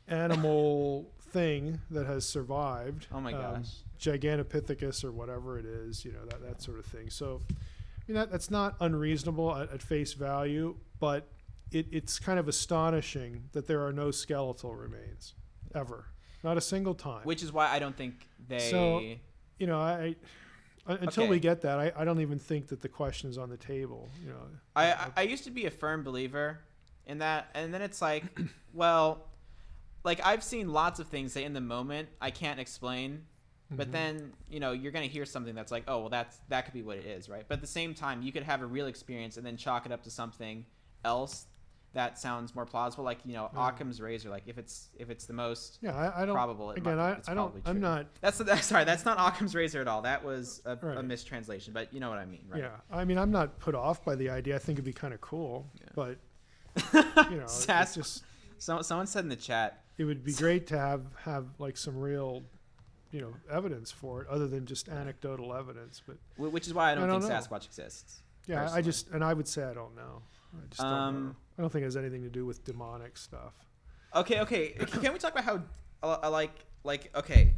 animal thing that has survived. Oh my gosh. Gigantopithecus or whatever it is, that sort of thing. So I mean that's not unreasonable at face value, but it's kind of astonishing that there are no skeletal remains ever. Not a single time. Which is why I don't think they until we get that, I don't even think that the question is on the table. I used to be a firm believer in that, and then it's like, well, like I've seen lots of things that in the moment I can't explain, but then you're gonna hear something that's like, oh well, that could be what it is, right? But at the same time, you could have a real experience and then chalk it up to something else that sounds more plausible. Like, you know, Occam's razor. Like, if it's the most I don't. probable, Again, it's I don't. probably I'm true. not. Sorry, that's not Occam's razor at all. That was a Right. mistranslation, but you know what I mean, right? Yeah, I mean, I'm not put off by the idea. I think it'd be kind of cool, but you know, it's just Someone said in the chat. it would be great to have like some real, you know, evidence for it other than just anecdotal evidence. But Which is why I don't think know. Sasquatch exists. yeah, personally. I would say I don't know. I just don't know. I don't think it has anything to do with demonic stuff. Okay. Can we talk about how okay,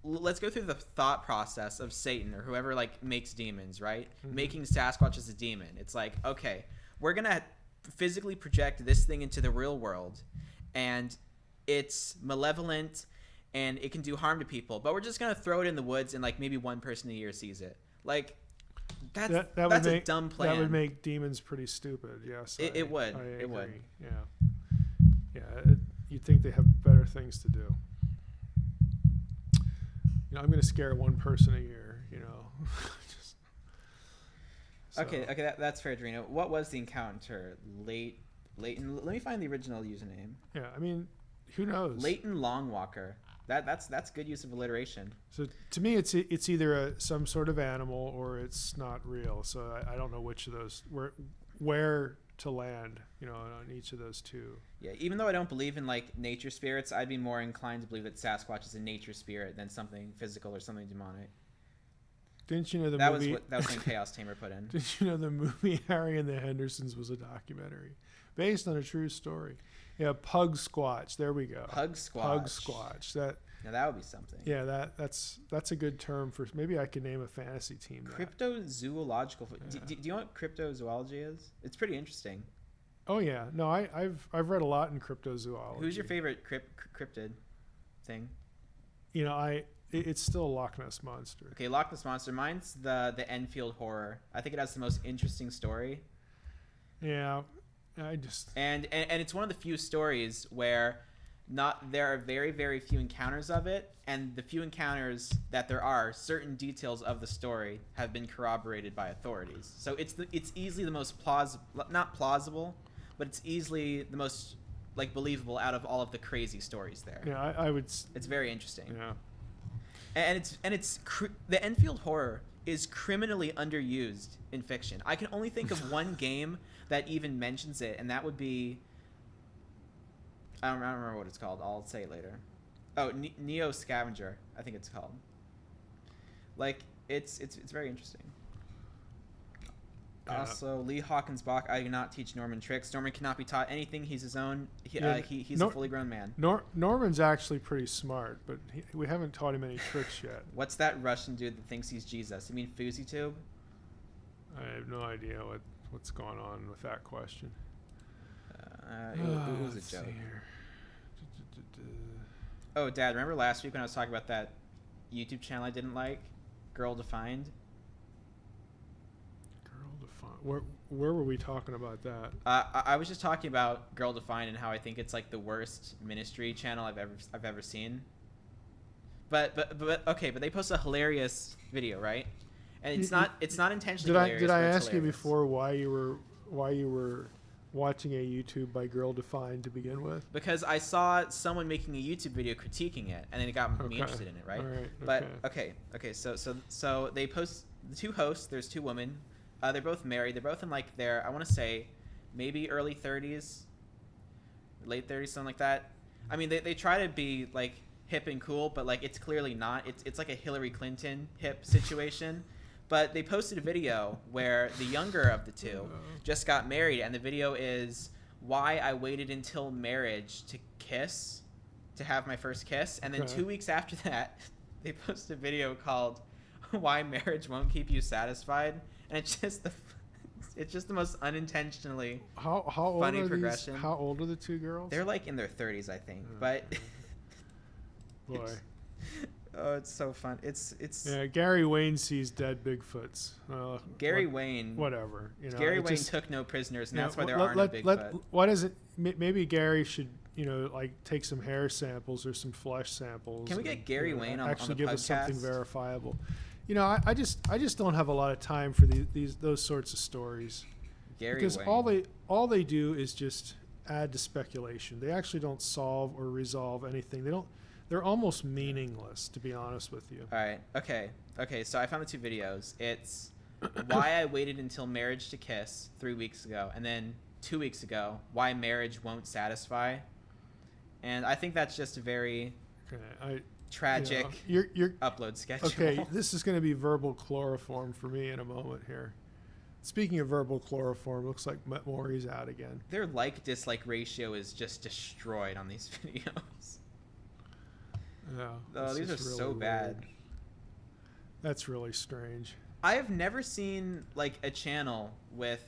let's go through the thought process of Satan or whoever like makes demons, right? Mm-hmm. Making Sasquatch as a demon. It's like, okay, we're gonna physically project this thing into the real world, and it's malevolent and it can do harm to people, but we're just gonna throw it in the woods and like maybe one person a year sees it. Like, that's a dumb plan. That would make demons pretty stupid. Yes, it would. I It would. agree. Yeah. You'd think they have better things to do. You know, I'm going to scare one person a year. You know. Okay, that's fair, Drino. What was the encounter? Leighton. Let me find the original username. Yeah, I mean, who knows? Leighton Longwalker. That's good use of alliteration. So to me, it's either some sort of animal or it's not real. So I don't know which of those where to land. You know, on each of those two. Yeah, even though I don't believe in like nature spirits, I'd be more inclined to believe that Sasquatch is a nature spirit than something physical or something demonic. Didn't you know that movie? That was when Chaos Tamer put in. Did you know the movie Harry and the Hendersons was a documentary based on a true story? Yeah, PugSquatch. There we go. PugSquatch. Now that would be something. Yeah, that's a good term for. Maybe I could name a fantasy team. Cryptozoological. Yeah. Do you know what cryptozoology is? It's pretty interesting. Oh yeah, no, I've read a lot in cryptozoology. Who's your favorite cryptid thing? You know, it's still Loch Ness Monster. Okay, Loch Ness Monster. Mine's the Enfield Horror. I think it has the most interesting story. Yeah, and it's one of the few stories where there are very, very few encounters of it, and the few encounters that there are, certain details of the story have been corroborated by authorities. So it's easily the most not plausible, but it's easily the most like believable out of all of the crazy stories there. Yeah, I would. It's very interesting. Yeah. And the Enfield Horror is criminally underused in fiction. I can only think of one game that even mentions it, and that would be I don't remember what it's called. I'll say it later. Oh, Neo Scavenger, I think it's called. Like, it's very interesting. Also, Lee Hawkins Bach, I do not teach Norman tricks. Norman cannot be taught anything. He's his own. He's a fully grown man. Norman's actually pretty smart, but we haven't taught him any tricks yet. What's that Russian dude that thinks he's Jesus? You mean FouseyTube? I have no idea what's going on with that question. It was a joke. Oh, Dad, remember last week when I was talking about that YouTube channel I didn't like? Girl Defined? Where were we talking about that? I was just talking about Girl Defined and how I think it's like the worst ministry channel I've ever seen. But okay, but they post a hilarious video, right? And it's not intentionally hilarious. Did I ask you before why you were watching a YouTube by Girl Defined to begin with? Because I saw someone making a YouTube video critiquing it, and then it got me interested in it, right? All right. But okay. So they post the two hosts. There's two women. They're both married. They're both in like their, I want to say, maybe early 30s, late 30s, something like that. I mean, they try to be like hip and cool, but like it's clearly not. It's like a Hillary Clinton hip situation. But they posted a video where the younger of the two just got married, and the video is why I waited until marriage to have my first kiss. And then 2 weeks after that, they posted a video called why marriage won't keep you satisfied. And it's just the most unintentionally funny progression. How old are the two girls? They're like in their 30s, I think. But boy, it's so fun. It's yeah. Gary Wayne sees dead Bigfoots. Wayne. Whatever. You know, Gary Wayne took no prisoners, and that's why there are no Bigfoot. What is it? Maybe Gary should like take some hair samples or some flesh samples. Can we get Gary Wayne on actually the give PugCast? us something verifiable? You know, I just don't have a lot of time for those sorts of stories. Gary because Wayne. all they do is just add to speculation. They actually don't solve or resolve anything. They're almost meaningless, to be honest with you. All right. Okay. So I found the 2 videos. It's why I waited until marriage to kiss 3 weeks ago, and then 2 weeks ago, why marriage won't satisfy. And I think that's just a very tragic you're upload schedule. Okay, this is going to be verbal chloroform for me in a moment here. Speaking of verbal chloroform, looks like Mori's out again. Their like-dislike ratio is just destroyed on these videos. Yeah. Oh, these are really so bad. weird. That's really strange. I have never seen like a channel with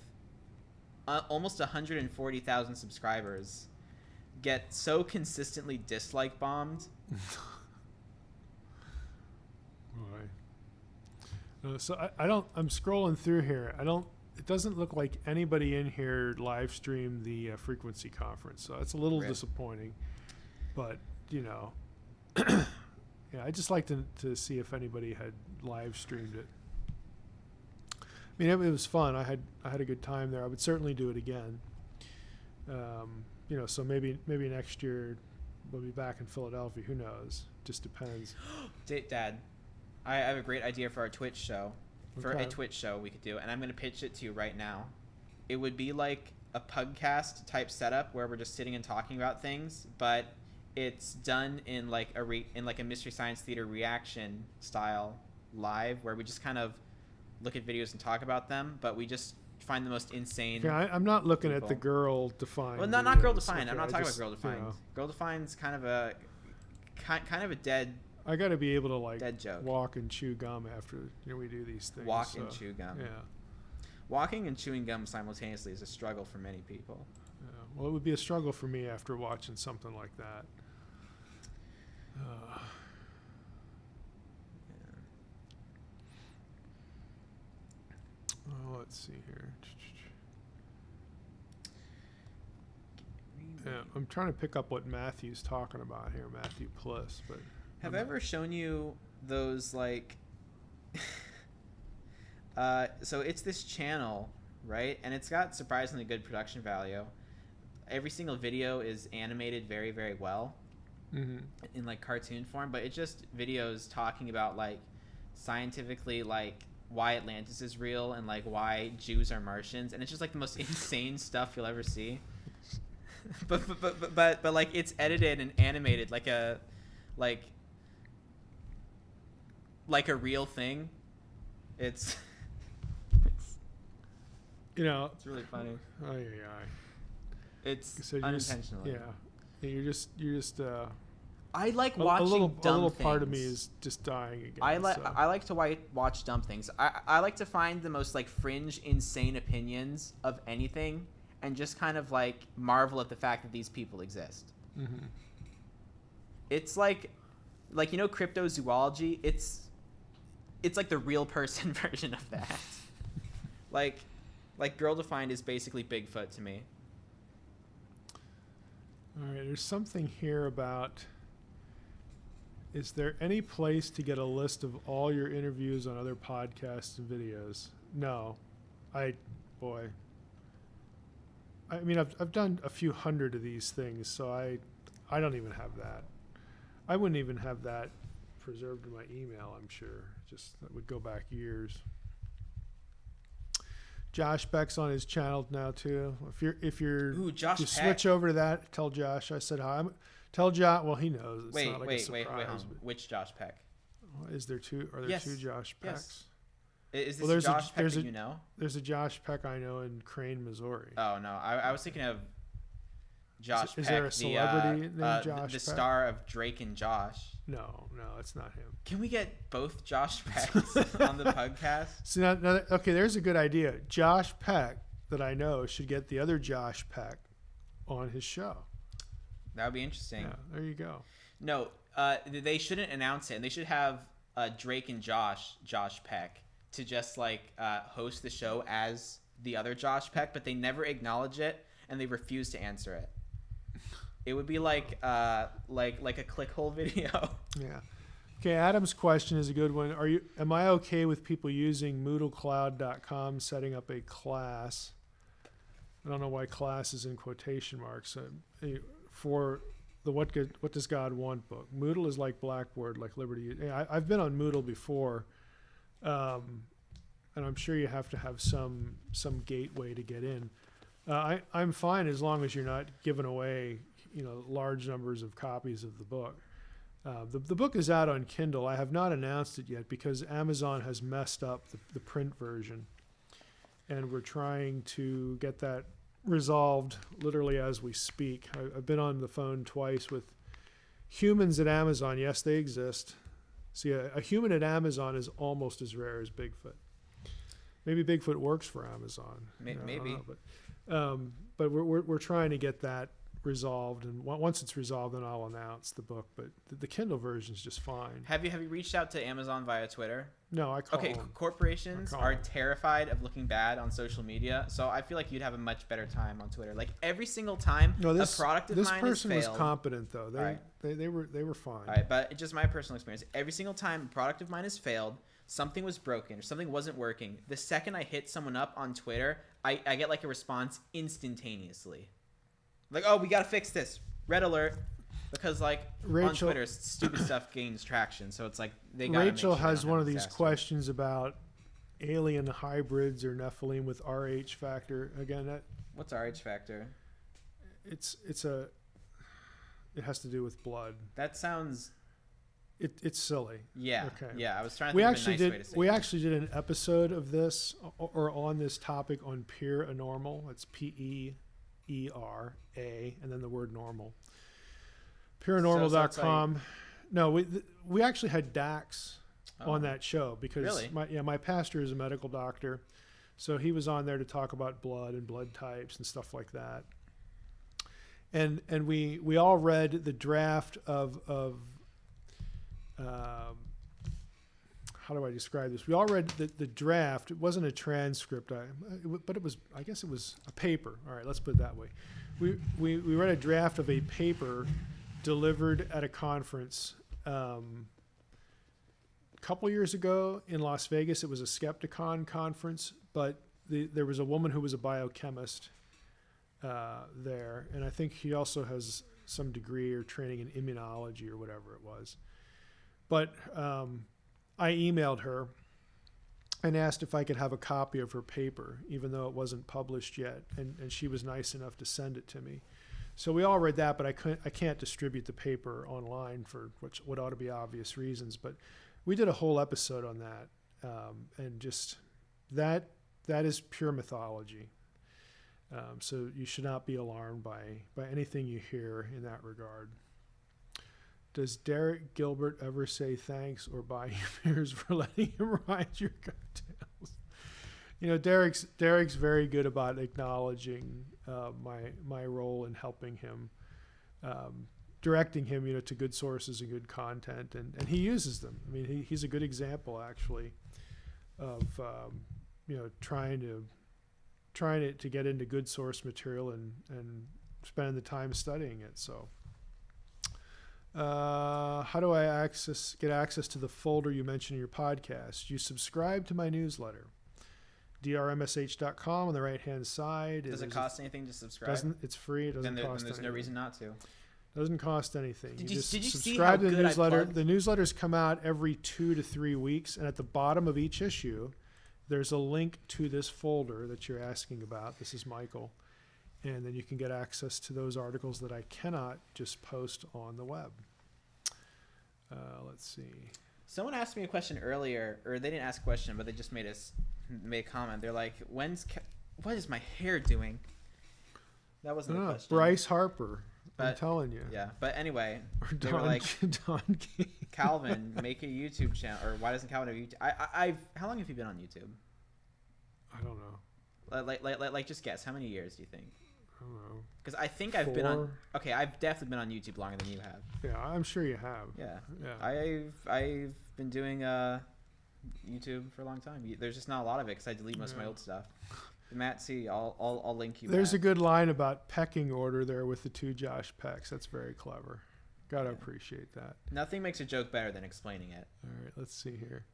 almost 140,000 subscribers get so consistently dislike bombed. So I'm scrolling through here. It doesn't look like anybody in here live streamed the frequency conference. So it's a little disappointing, but yeah, I just like to see if anybody had live streamed it. I mean, it was fun. I had a good time there. I would certainly do it again. So maybe next year we'll be back in Philadelphia. Who knows? Just depends. Dad, I have a great idea for our Twitch show. For Okay. a Twitch show we could do, and I'm going to pitch it to you right now. It would be like a PugCast type setup where we're just sitting and talking about things, but it's done in like a Mystery Science Theater reaction style live, where we just kind of look at videos and talk about them, but we just find the most insane. Yeah, I'm not looking people. at the girl defined. Well, not girl videos. defined. I'm Okay, not talking just, about girl defined. Girl defined's kind of a dead. I got to be able to like dead joke. walk and chew gum after we do these things. Walk and chew gum. Yeah. Walking and chewing gum simultaneously is a struggle for many people. Yeah. Well, it would be a struggle for me after watching something like that. Oh, let's see here. Yeah, I'm trying to pick up what Matthew's talking about here, Matthew Plus. But have I ever shown you those like? So it's this channel, right? And it's got surprisingly good production value. Every single video is animated very, very well. Mm-hmm. In like cartoon form, but it's just videos talking about like scientifically like why Atlantis is real and like why Jews are Martians, and it's just like the most insane stuff you'll ever see. but like it's edited and animated like a real thing. It's it's really funny. It's so unintentionally. You're just I like a watching little dumb things. part of me is just dying again. I like to watch dumb things. I like to find the most like fringe, insane opinions of anything, and just kind of like marvel at the fact that these people exist. Mm-hmm. It's like cryptozoology. It's like the real person version of that. like Girl Defined is basically Bigfoot to me. All right, there's something here about, is there any place to get a list of all your interviews on other podcasts and videos? No. I mean, I've done a few hundred of these things, so I don't even have that. I wouldn't even have that preserved in my email, I'm sure. Just that would go back years. Josh Beck's on his channel now too. If you're Ooh, Josh you Peck. switch over to that, tell Josh I said hi. Tell Josh. Well, he knows. It's Wait, not like a wait, surprise. hold on. Which Josh Peck? Is there two? Are there Yes. two Josh Pecks? Yes. Is this Well, there's Josh Peck there's that you know? There's a Josh Peck I know in Crane, Missouri. Oh no, I was thinking of Josh Is Peck, there a celebrity named Josh the Peck? star of Drake and Josh. No, it's not him. Can we get both Josh Pecks on the podcast? So okay, there's a good idea. Josh Peck that I know should get the other Josh Peck on his show. That would be interesting. Yeah, there you go. No, they shouldn't announce it, and they should have Drake and Josh Peck, to just like host the show as the other Josh Peck, but they never acknowledge it and they refuse to answer it. It would be like a clickhole video. Yeah. Okay, Adam's question is a good one. Am I okay with people using MoodleCloud.com setting up a class I don't know why class is in quotation marks. For the what does God want book. Moodle is like Blackboard, like Liberty. I've been on Moodle before, and I'm sure you have to have some gateway to get in. I'm fine as long as you're not giving away, large numbers of copies of the book. The book is out on Kindle. I have not announced it yet because Amazon has messed up the print version, and we're trying to get that resolved literally as we speak. I've been on the phone twice with humans at Amazon. Yes, they exist. See, a human at Amazon is almost as rare as Bigfoot. Maybe Bigfoot works for Amazon. Maybe. But we're trying to get that resolved, and once it's resolved, then I'll announce the book. But the Kindle version is just fine. Have you reached out to Amazon via Twitter? No, I call Okay, them. corporations are terrified of looking bad on social media, so I feel like you'd have a much better time on Twitter. Like every single time a product of mine has failed. This person was competent though. They were fine. All right, but just my personal experience. Every single time a product of mine has failed, something was broken or something wasn't working, the second I hit someone up on Twitter, I get like a response instantaneously. Like, oh, we got to fix this. Red alert. Because, like, on Twitter, stupid stuff gains traction. So it's like they got to make sure Rachel has one of these questions about alien hybrids or Nephilim with RH factor. Again, what's RH factor? It has to do with blood. That sounds... It's silly. Yeah. Okay. Yeah, I was trying to think of a nice way to say it. We actually did an episode of this or on this topic on Pure Anormal. It's PEERA and then the word normal. PureNormal.com. No, we actually had Dax on that show because my pastor is a medical doctor, so he was on there to talk about blood and blood types and stuff like that. And we all read the draft of how do I describe this? We all read the draft. It wasn't a transcript, but it was. I guess it was a paper. All right, let's put it that way. We read a draft of a paper delivered at a conference a couple years ago in Las Vegas. It was a Skepticon conference, but there was a woman who was a biochemist there, and I think he also has some degree or training in immunology or whatever it was. But I emailed her and asked if I could have a copy of her paper, even though it wasn't published yet, and she was nice enough to send it to me. So we all read that, but I can't distribute the paper online for what ought to be obvious reasons. But we did a whole episode on that, and just that is pure mythology. So you should not be alarmed by anything you hear in that regard. Does Derek Gilbert ever say thanks or buy you beers for letting him ride your coattails? Derek's very good about acknowledging my role in helping him, directing him, to good sources and good content, and he uses them. I mean, he's a good example actually of trying to get into good source material and spending the time studying it. So. How do I get access to the folder you mentioned in your podcast? You subscribe to my newsletter, drmsh.com on the right-hand side. Does it cost anything to subscribe? It's free. It doesn't cost anything. Then there's no reason not to. Doesn't cost anything. Did you subscribe see how to the good newsletter. I plugged? The newsletters come out every 2 to 3 weeks, and at the bottom of each issue, there's a link to this folder that you're asking about. This is Michael. And then you can get access to those articles that I cannot just post on the web. Let's see. Someone asked me a question earlier, or they didn't ask a question, but they just made a comment. They're like, what is my hair doing? That wasn't the question. Bryce Harper. But, I'm telling you. Yeah, but anyway, they were like, Calvin, make a YouTube channel, or why doesn't Calvin have YouTube? How long have you been on YouTube? I don't know. Like, just guess. How many years do you think? I don't know. Because I think I've been on. Okay, I've definitely been on YouTube longer than you have. Yeah, I'm sure you have. Yeah. I've been doing YouTube for a long time. There's just not a lot of it because I delete most of my old stuff. Matt, see, I'll link you. There's a good line about pecking order there with the 2 Josh Pecks. That's very clever. Gotta appreciate that. Nothing makes a joke better than explaining it. All right, let's see here.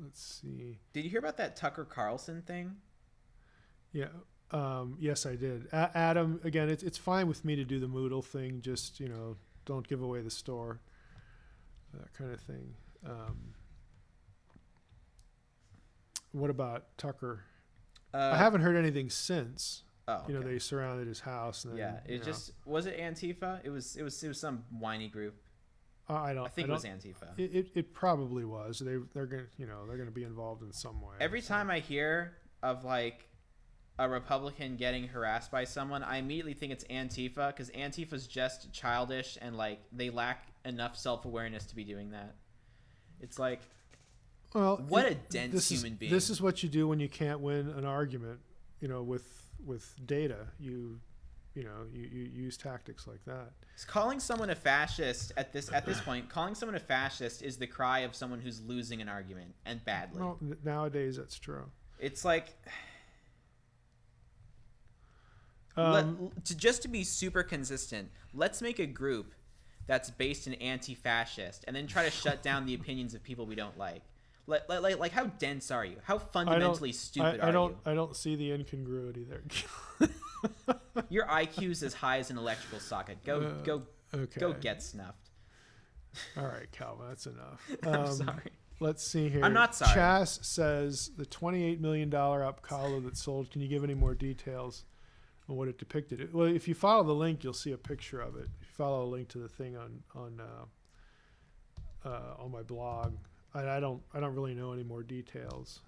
Let's see. Did you hear about that Tucker Carlson thing? Yeah. Yes, I did. Adam, again, it's fine with me to do the Moodle thing. Just, don't give away the store, that kind of thing. What about Tucker? I haven't heard anything since. Oh, okay. They surrounded his house. And then, Yeah, was it Antifa? It was some whiny group. I think it was Antifa. It probably was. They're gonna be involved in some way. Every time I hear of like a Republican getting harassed by someone, I immediately think it's Antifa, because Antifa's just childish and like they lack enough self-awareness to be doing that. It's like, well, what a dense human being. This is what you do when you can't win an argument, with data. You use tactics like that. Calling someone a fascist at this point, calling someone a fascist is the cry of someone who's losing an argument, and badly. Well, nowadays that's true. It's like, to be super consistent, let's make a group that's based in anti-fascist, and then try to shut down the opinions of people we don't like. Like, how dense are you? How fundamentally stupid are you? I don't see the incongruity there. Your IQ's as high as an electrical socket. Go get snuffed. All right, Calvin, that's enough. I'm sorry. Let's see here. I'm not sorry. Chas says the $28 million Apollo that sold. Can you give any more details on what it depicted? Well, if you follow the link, you'll see a picture of it. If you follow a link to the thing on my blog, I don't really know any more details.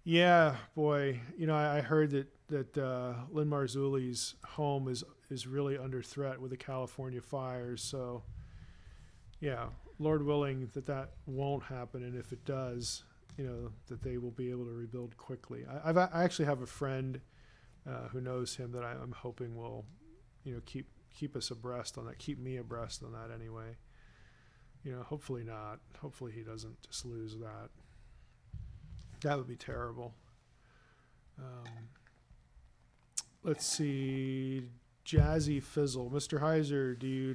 Yeah, boy, I heard that Lynn Marzulli's home is really under threat with the California fires. So, yeah, Lord willing that won't happen, and if it does, that they will be able to rebuild quickly. I actually have a friend who knows him that I'm hoping will, keep us abreast on that, keep me abreast on that anyway. Hopefully not. Hopefully he doesn't just lose that. That would be terrible. Let's see. Jazzy Fizzle. Mr. Heiser, do you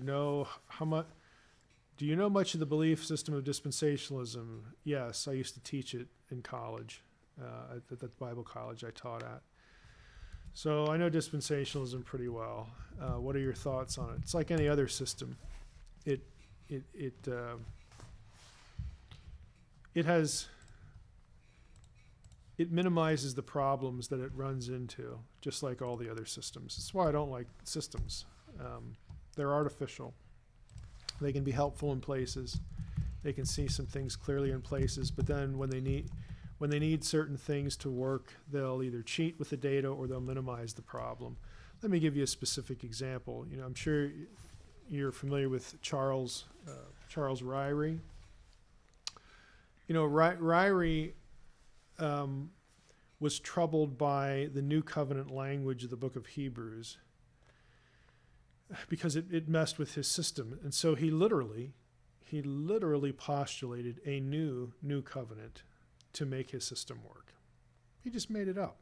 know much of the belief system of dispensationalism? Yes, I used to teach it in college, at the Bible college I taught at. So I know dispensationalism pretty well. What are your thoughts on it? It's like any other system. It minimizes the problems that it runs into, just like all the other systems. That's why I don't like systems. They're artificial. They can be helpful in places. They can see some things clearly in places, but then when they need certain things to work, they'll either cheat with the data or they'll minimize the problem. Let me give you a specific example. I'm sure you're familiar with Charles Ryrie. Ryrie was troubled by the New Covenant language of the book of Hebrews because it messed with his system. And so he literally postulated a new covenant to make his system work. He just made it up.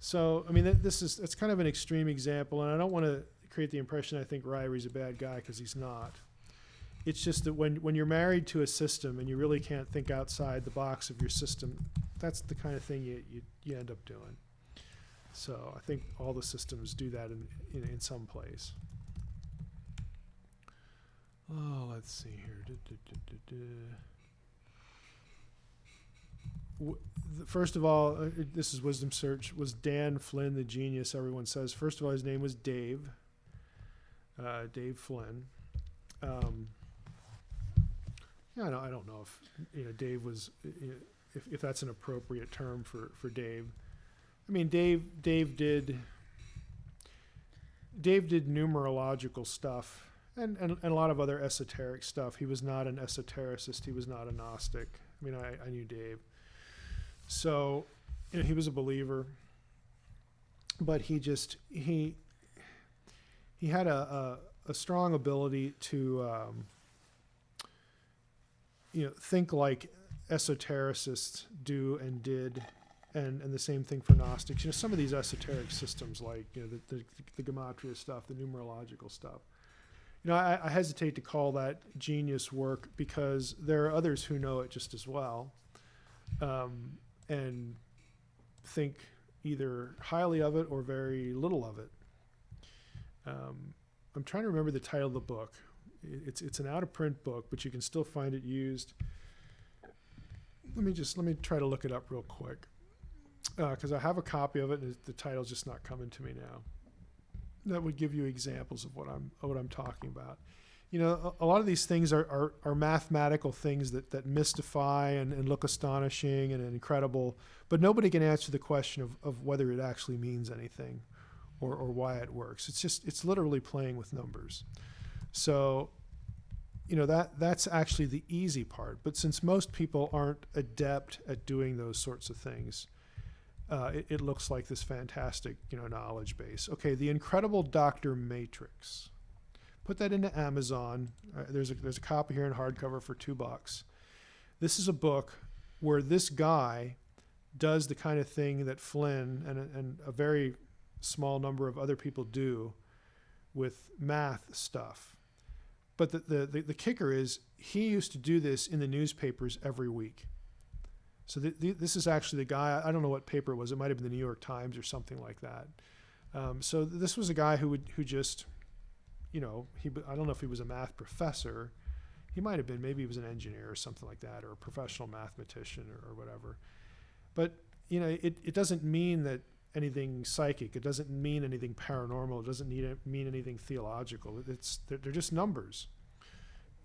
So, it's kind of an extreme example, and I don't want to create the impression I think Ryrie's a bad guy, because he's not. It's just that when you're married to a system and you really can't think outside the box of your system, that's the kind of thing you end up doing. So I think all the systems do that in some place. Oh, let's see here. First of all, this is Wisdom Search. Was Dan Flynn the genius everyone says? First of all, his name was Dave. Dave Flynn. I don't know if Dave was if that's an appropriate term for Dave. Dave did numerological stuff and a lot of other esoteric stuff. He was not an esotericist. He was not a Gnostic. I knew Dave. So, he was a believer, but he had a strong ability to think like esotericists do and did, and the same thing for Gnostics. Some of these esoteric systems, like the gematria stuff, the numerological stuff. I hesitate to call that genius work because there are others who know it just as well. and think either highly of it or very little of it. I'm trying to remember the title of the book. It's an out of print book, but you can still find it used. Let me try to look it up real quick, because I have a copy of it and the title's just not coming to me now. That would give you examples of what I'm talking about. You know, a lot of these things are mathematical things that mystify and look astonishing and incredible, but nobody can answer the question of whether it actually means anything or why it works. It's literally playing with numbers. So, you know, that's actually the easy part. But since most people aren't adept at doing those sorts of things, it looks like this fantastic, knowledge base. Okay, the Incredible Dr. Matrix. Put that into Amazon. There's a copy here in hardcover for $2. This is a book where this guy does the kind of thing that Flynn and a very small number of other people do with math stuff. But the kicker is he used to do this in the newspapers every week. So this is actually the guy. I don't know what paper it was. It might have been the New York Times or something like that. So this was a guy who just, I don't know if he was a math professor. He might have been. Maybe he was an engineer or something like that, or a professional mathematician or whatever. But it doesn't mean that anything psychic. It doesn't mean anything paranormal. It doesn't mean anything theological. They're just numbers.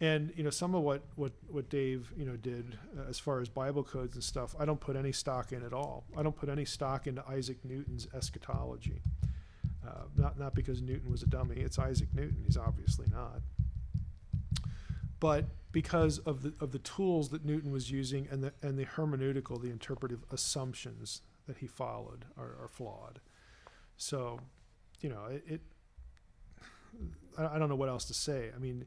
And some of what Dave did as far as Bible codes and stuff, I don't put any stock in at all. I don't put any stock into Isaac Newton's eschatology. Not because Newton was a dummy. It's Isaac Newton. He's obviously not. But because of the tools that Newton was using and the hermeneutical, the interpretive assumptions that he followed are flawed. So, I don't know what else to say. I mean,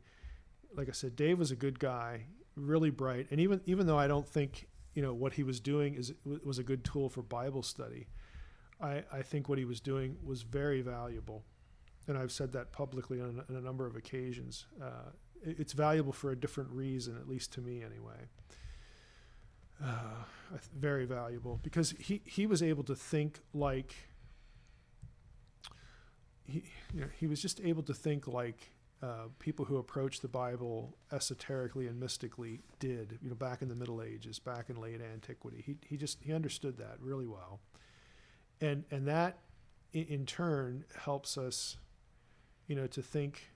like I said, Dave was a good guy, really bright, and even though I don't think what he was doing was a good tool for Bible study, I think what he was doing was very valuable, and I've said that publicly on a number of occasions. It's valuable for a different reason, at least to me anyway. Very valuable because he was able to think like he was just able to think like people who approach the Bible esoterically and mystically did, back in the Middle Ages, back in late antiquity. He understood that really well, and that in turn helps us, to think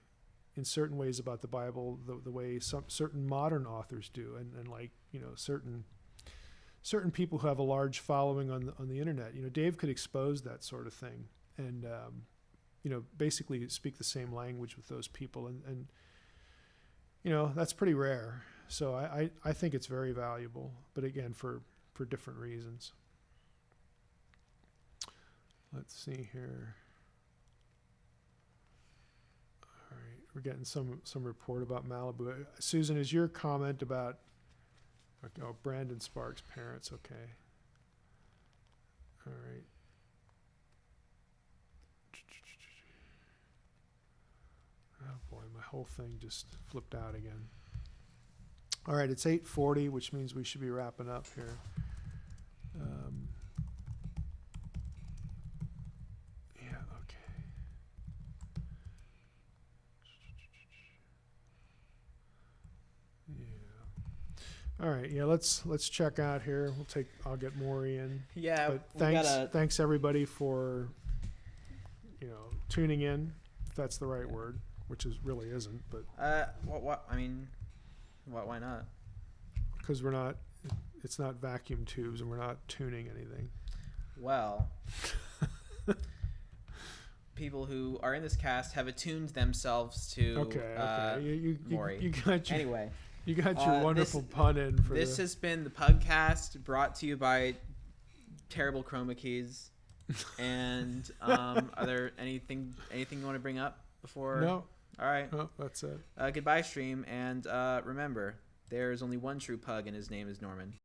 in certain ways about the Bible the way certain modern authors do, and like certain people who have a large following on the internet. Dave could expose that sort of thing, and basically speak the same language with those people, and that's pretty rare. So I think it's very valuable, but again, for different reasons. Let's see here. All right, we're getting some report about Malibu. Susan, is your comment about Brandon Sparks' parents okay? All right. Oh boy, my whole thing just flipped out again. All right, it's 8:40, which means we should be wrapping up here. Yeah, okay. Yeah. All right, yeah, let's check out here. I'll get Mori in. Yeah, but thanks everybody for tuning in, if that's the right word. Which really isn't, but what I mean, why not? Because it's not vacuum tubes, and we're not tuning anything. Well, people who are in this cast have attuned themselves to okay. Mori. You got your, anyway, you got your wonderful pun in for this. Has been the PugCast, brought to you by Terrible Chroma Keys. And are there anything you want to bring up before? No. All right. Oh, that's it. Goodbye, stream. And remember, there is only one true pug, and his name is Norman.